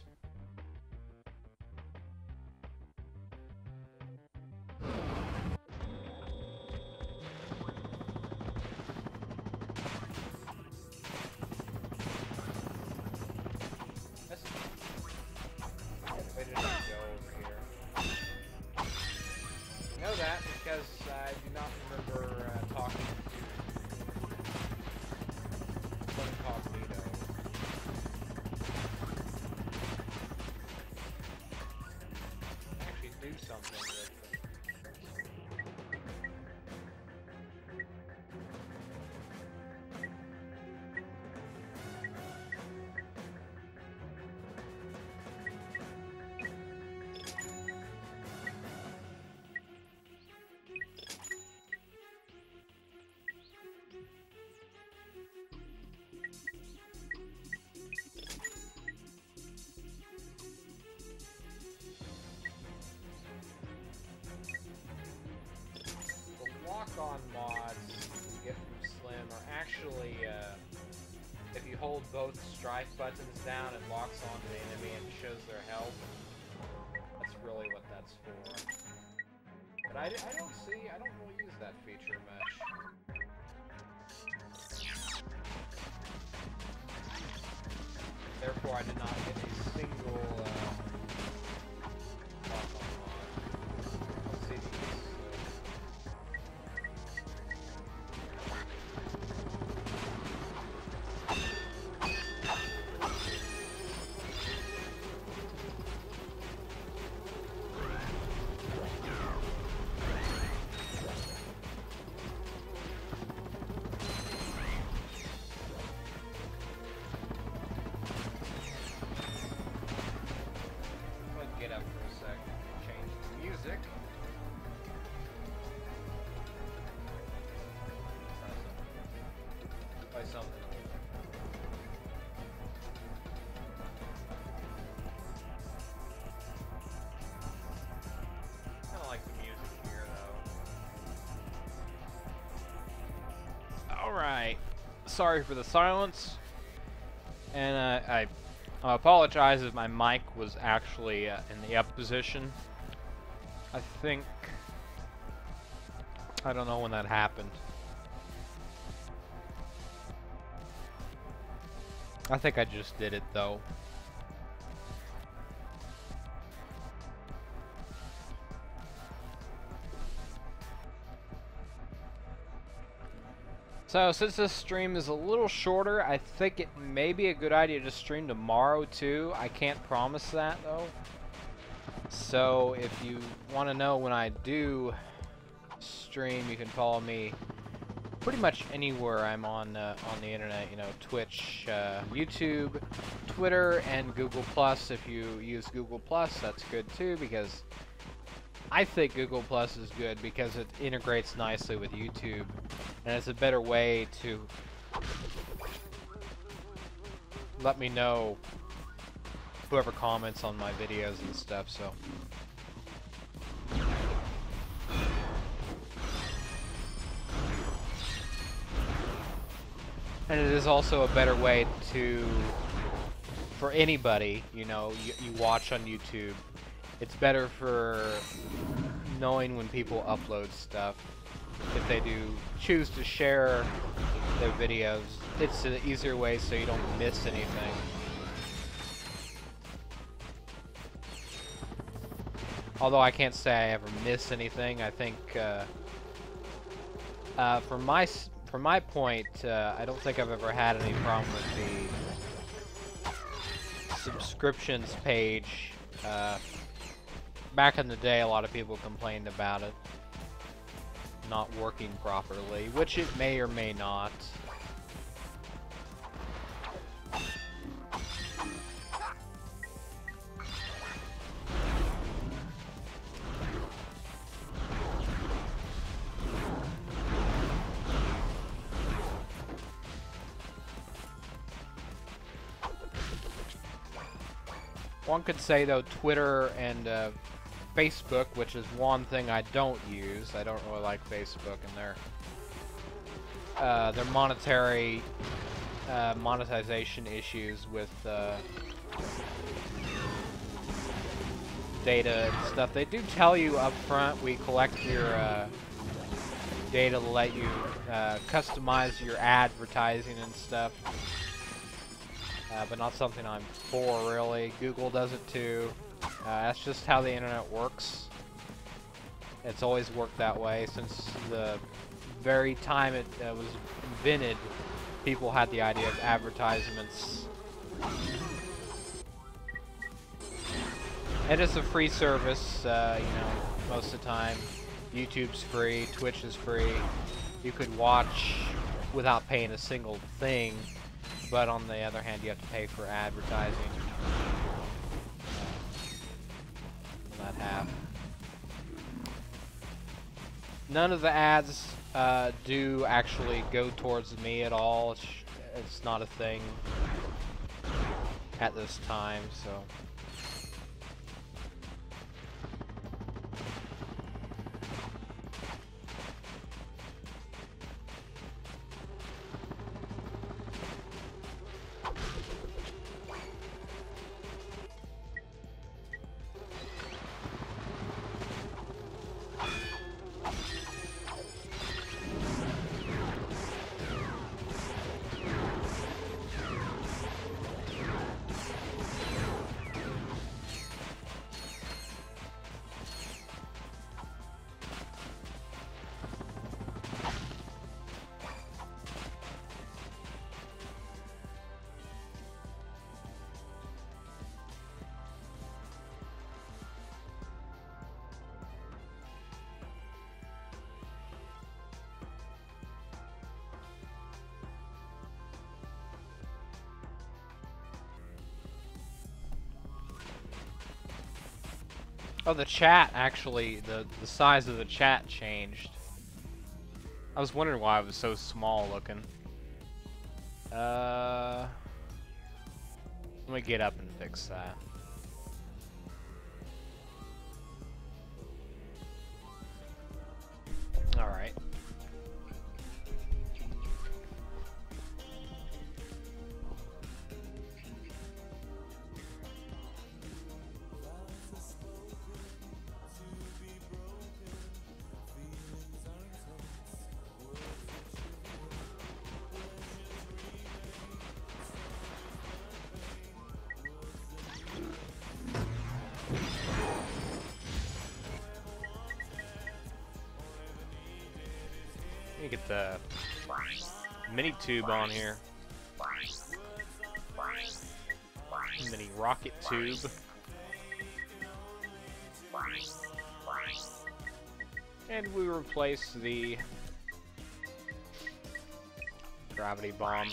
I do not remember talking to Going Commando. Actually do something with it. Lock-on mods you get from Slim are actually, if you hold both strike buttons down, it locks onto the enemy and shows their health. That's really what that's for. But I don't really use that feature much. Therefore, I did not get a single, lock-on mod. Let's see these. Alright. Sorry for the silence. And I apologize if my mic was actually in the up position. I think... I don't know when that happened. I think I just did it though. So, since this stream is a little shorter, I think it may be a good idea to stream tomorrow too. I can't promise that though. So, if you want to know when I do stream, you can follow me pretty much anywhere I'm on the internet. You know, Twitch, YouTube, Twitter, and Google+. If you use Google+, that's good too, because I think Google Plus is good because it integrates nicely with YouTube, and it's a better way to let me know whoever comments on my videos and stuff. So and it is also a better way to, for anybody, you know, you watch on YouTube. It's better for knowing when people upload stuff. If they do choose to share their videos, it's an easier way so you don't miss anything. Although I can't say I ever miss anything. I think from my point, I don't think I've ever had any problem with the subscriptions page. Back in the day, a lot of people complained about it not working properly, which it may or may not. One could say, though, Twitter and Facebook, which is one thing I don't use. I don't really like Facebook and their monetary monetization issues with data and stuff. They do tell you up front, we collect your data to let you customize your advertising and stuff. But not something I'm for, really. Google does it too. That's just how the internet works. It's always worked that way since the very time it was invented. People had the idea of advertisements. And it's a free service, you know, most of the time. YouTube's free, Twitch is free. You could watch without paying a single thing, but on the other hand, you have to pay for advertising. That half. None of the ads do actually go towards me at all. It's not a thing at this time, so. Oh, the chat actually, the size of the chat changed. I was wondering why it was so small looking. Let me get up and fix that. Alright. the mini tube on here. Mini rocket tube. And we replace the gravity bomb.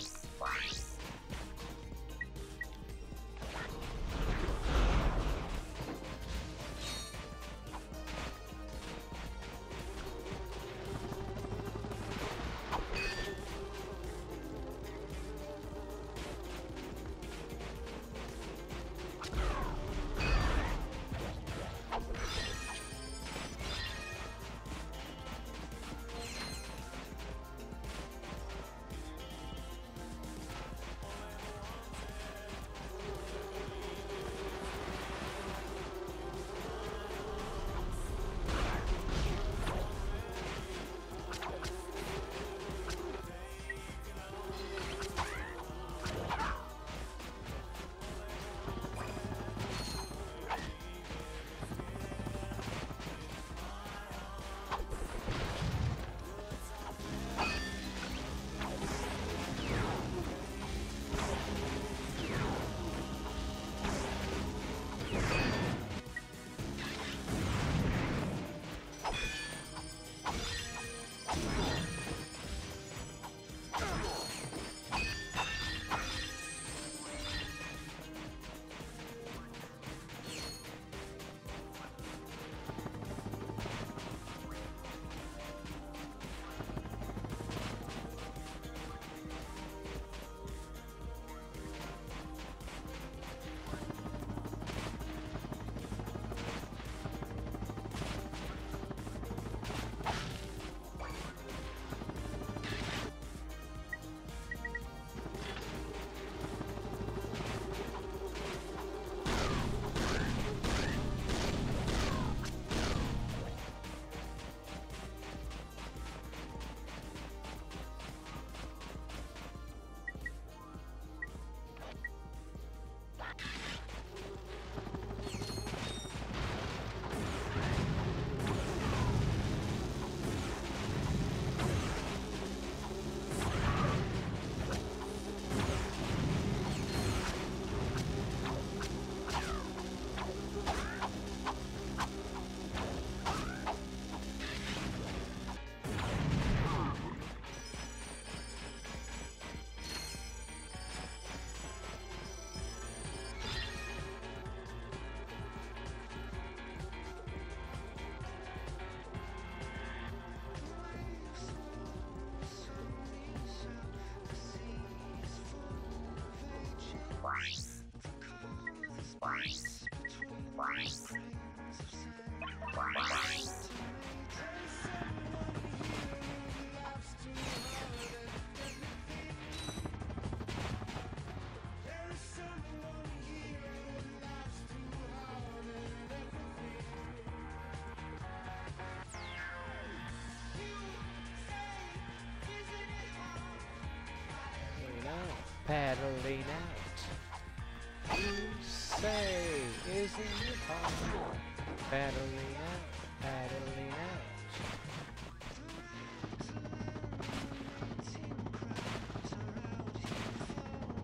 Paddling out. You say, isn't it fun? Paddling out, paddling out.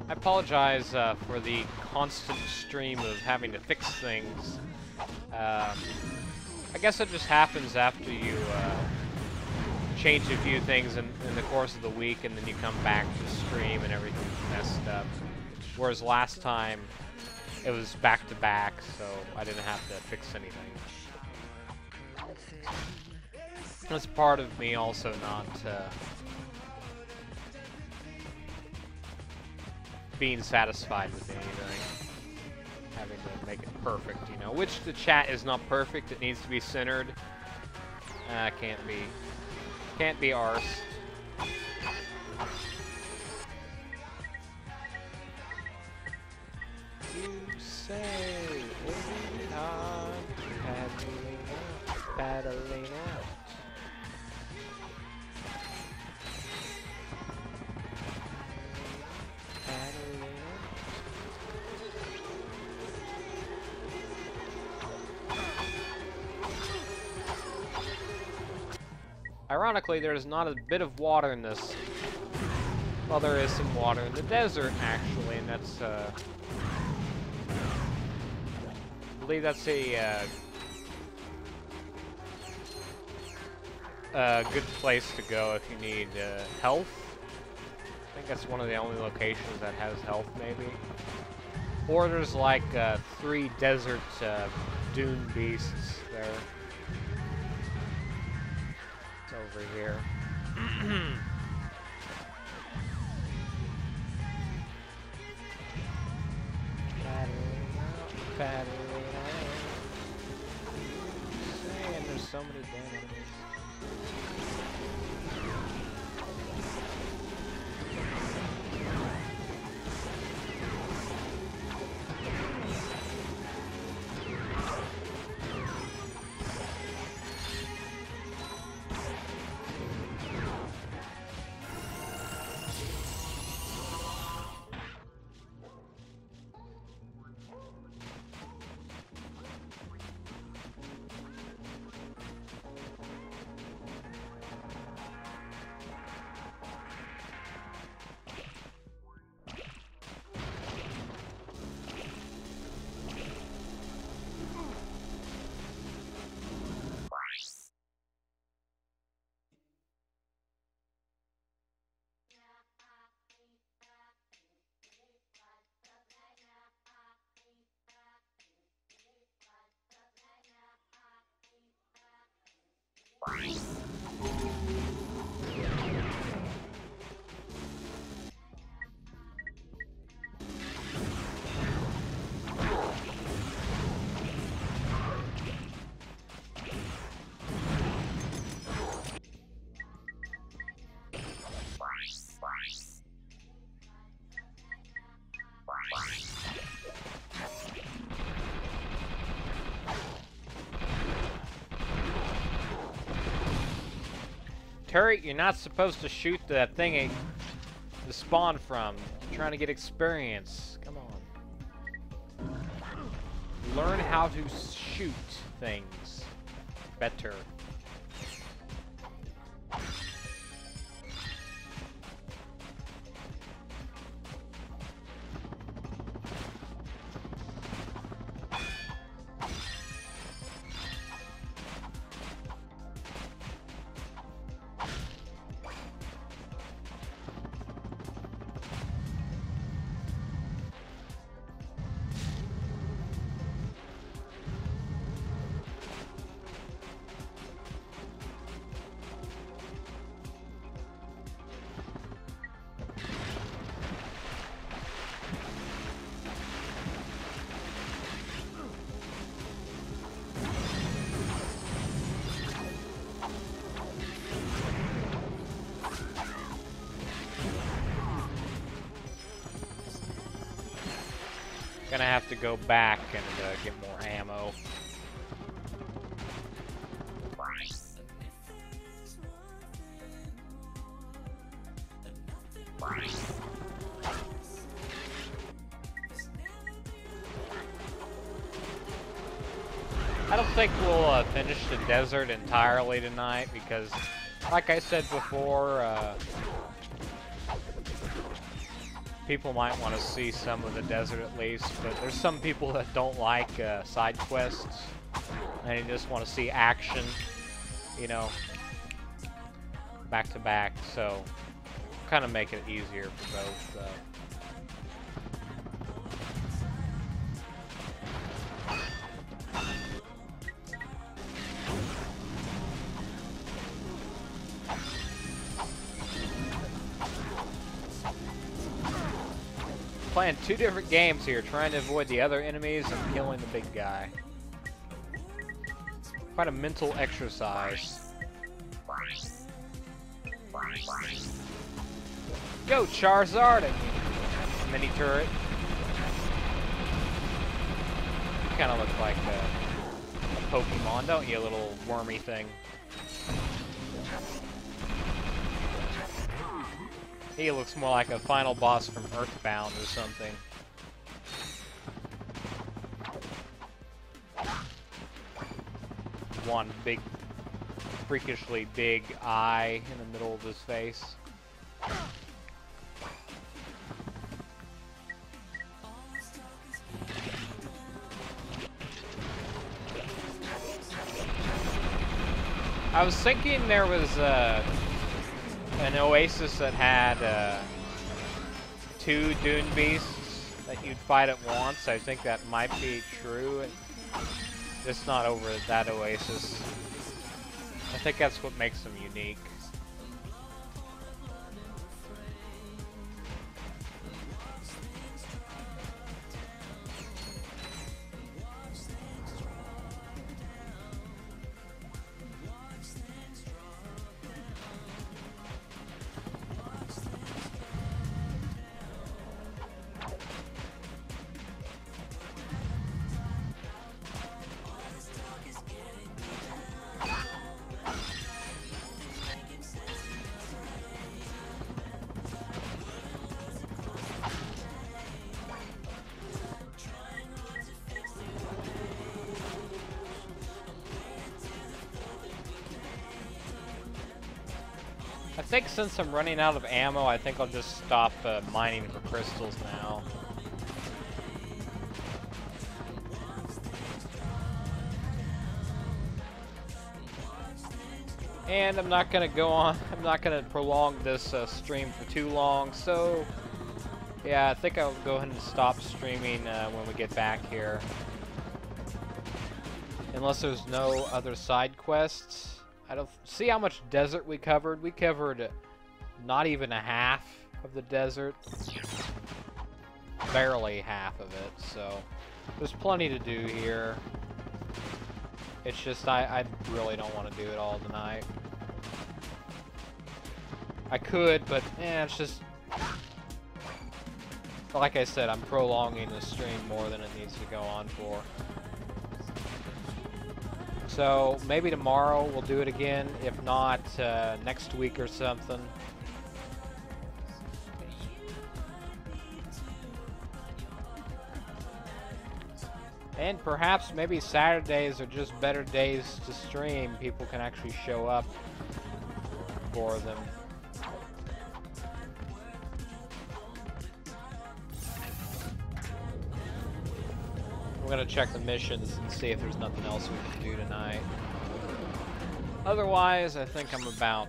I apologize for the constant stream of having to fix things. I guess it just happens after you change a few things in the course of the week, and then you come back to stream and everything's messed up. Whereas last time it was back to back, so I didn't have to fix anything. That's part of me also not being satisfied with anything, having to make it perfect, you know. Which the chat is not perfect; it needs to be centered. Can't be arsed. You say every time paddling out. Ironically, there's not a bit of water in this. Well, there is some water in the desert, actually, and that's, I believe that's a good place to go if you need health. I think that's one of the only locations that has health, maybe. Or there's like 3 desert dune beasts there. It's over here. And there's so many damn enemies. Turret, you're not supposed to shoot that thing it spawned from. You're trying to get experience. Come on. Learn how to shoot things better. Gonna have to go back and get more ammo. I don't think we'll finish the desert entirely tonight because, like I said before, people might want to see some of the desert at least, but there's some people that don't like side quests and they just want to see action, you know, back to back, so kind of make it easier for both. Playing 2 different games here, trying to avoid the other enemies and killing the big guy. Quite a mental exercise. Go Charizard! And mini turret. You kind of look like a Pokemon, don't you, little wormy thing? He looks more like a final boss from Earthbound or something. One big freakishly big eye in the middle of his face. I was thinking there was an oasis that had 2 dune beasts that you'd fight at once. I think that might be true. It's not over at that oasis. I think that's what makes them unique. I think since I'm running out of ammo, I think I'll just stop mining for crystals now. And I'm not gonna prolong this stream for too long, so yeah, I think I'll go ahead and stop streaming when we get back here. Unless there's no other side quests. I don't see how much desert we covered. We covered not even a half of the desert. Barely half of it, so there's plenty to do here. It's just I really don't want to do it all tonight. I could, but it's just, like I said, I'm prolonging the stream more than it needs to go on for. So maybe tomorrow we'll do it again, if not next week or something. And perhaps maybe Saturdays are just better days to stream. People can actually show up for them. I'm gonna check the missions and see if there's nothing else we can do tonight. Otherwise, I think I'm about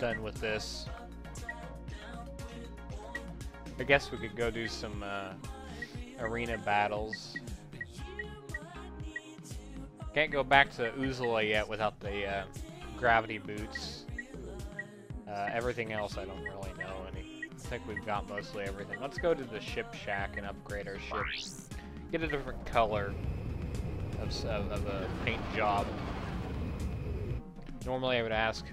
done with this. I guess we could go do some arena battles. Can't go back to Uzula yet without the gravity boots. Everything else I don't really know any. I think we've got mostly everything. Let's go to the ship shack and upgrade our ships. Get a different color of a paint job. Normally I would ask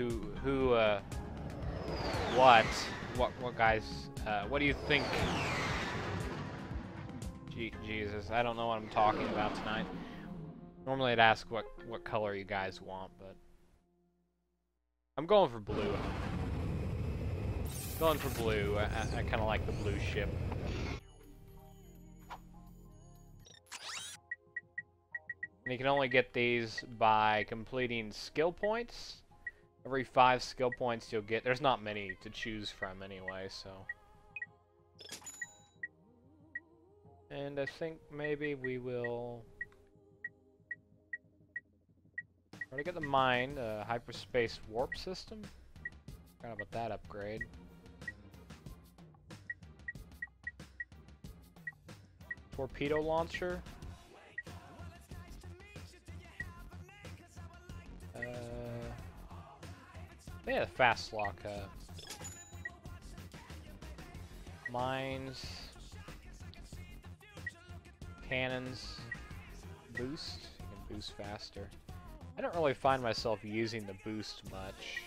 what guys, what do you think? Jesus, I don't know what I'm talking about tonight. Normally I'd ask what color you guys want, but I'm going for blue. Going for blue. I kind of like the blue ship. And you can only get these by completing skill points. Every 5 skill points you'll get. There's not many to choose from anyway, so. And I think maybe we will. We're gonna get the mine, hyperspace warp system. Forgot about that upgrade. Torpedo launcher. Yeah, fast lock. Mines. Cannons. Boost. You can boost faster. I don't really find myself using the boost much.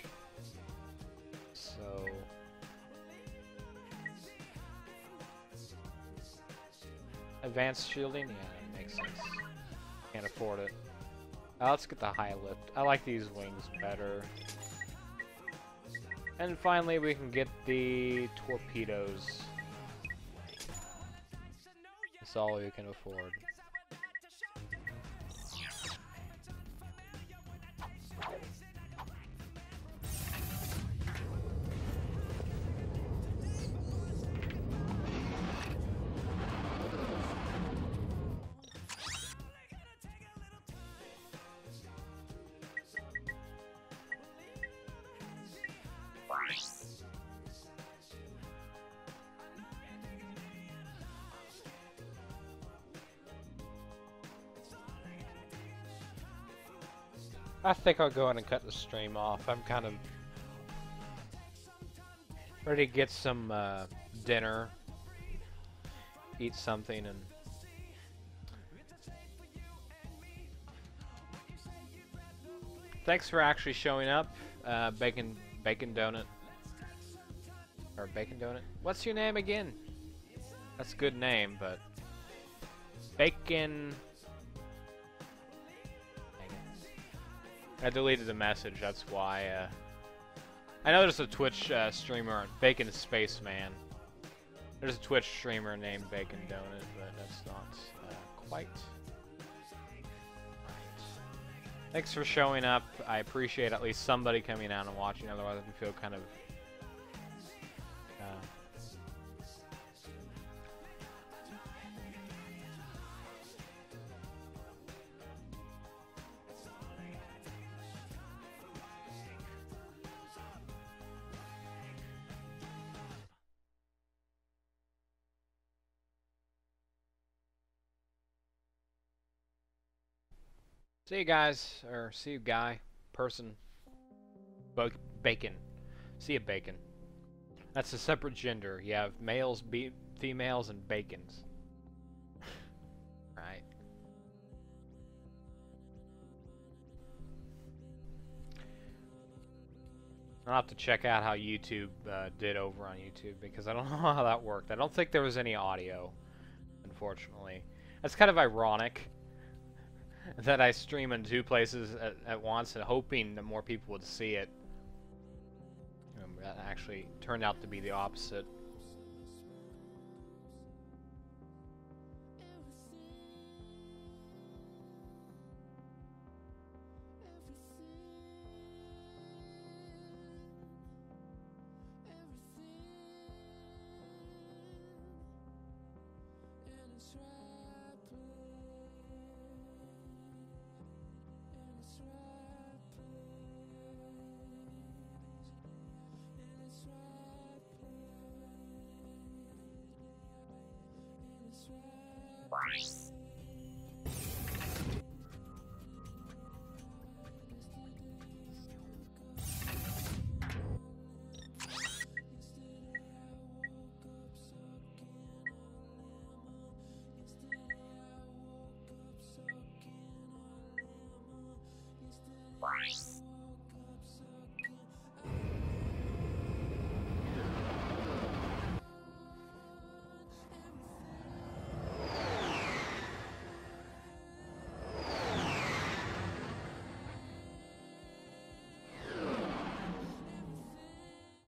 So. Advanced shielding? Yeah, that makes sense. Can't afford it. Let's get the high lift. I like these wings better. And finally, we can get the torpedoes. That's all you can afford. I think I'll go ahead and cut the stream off. I'm kind of ready to get some dinner, eat something, and thanks for actually showing up, bacon donut, or bacon donut. What's your name again? That's a good name, but bacon. I deleted the message, that's why. I know there's a Twitch streamer, Bacon Spaceman. There's a Twitch streamer named Bacon Donut, but that's not quite right. Thanks for showing up. I appreciate at least somebody coming out and watching, otherwise I feel kind of... See you guys, or see you guy, person, bacon. See you bacon. That's a separate gender. You have males, females, and bacons. Right. I'll have to check out how YouTube did over on YouTube, because I don't know how that worked. I don't think there was any audio, unfortunately. That's kind of ironic that I stream in two places at once and hoping that more people would see it. That actually turned out to be the opposite. Right.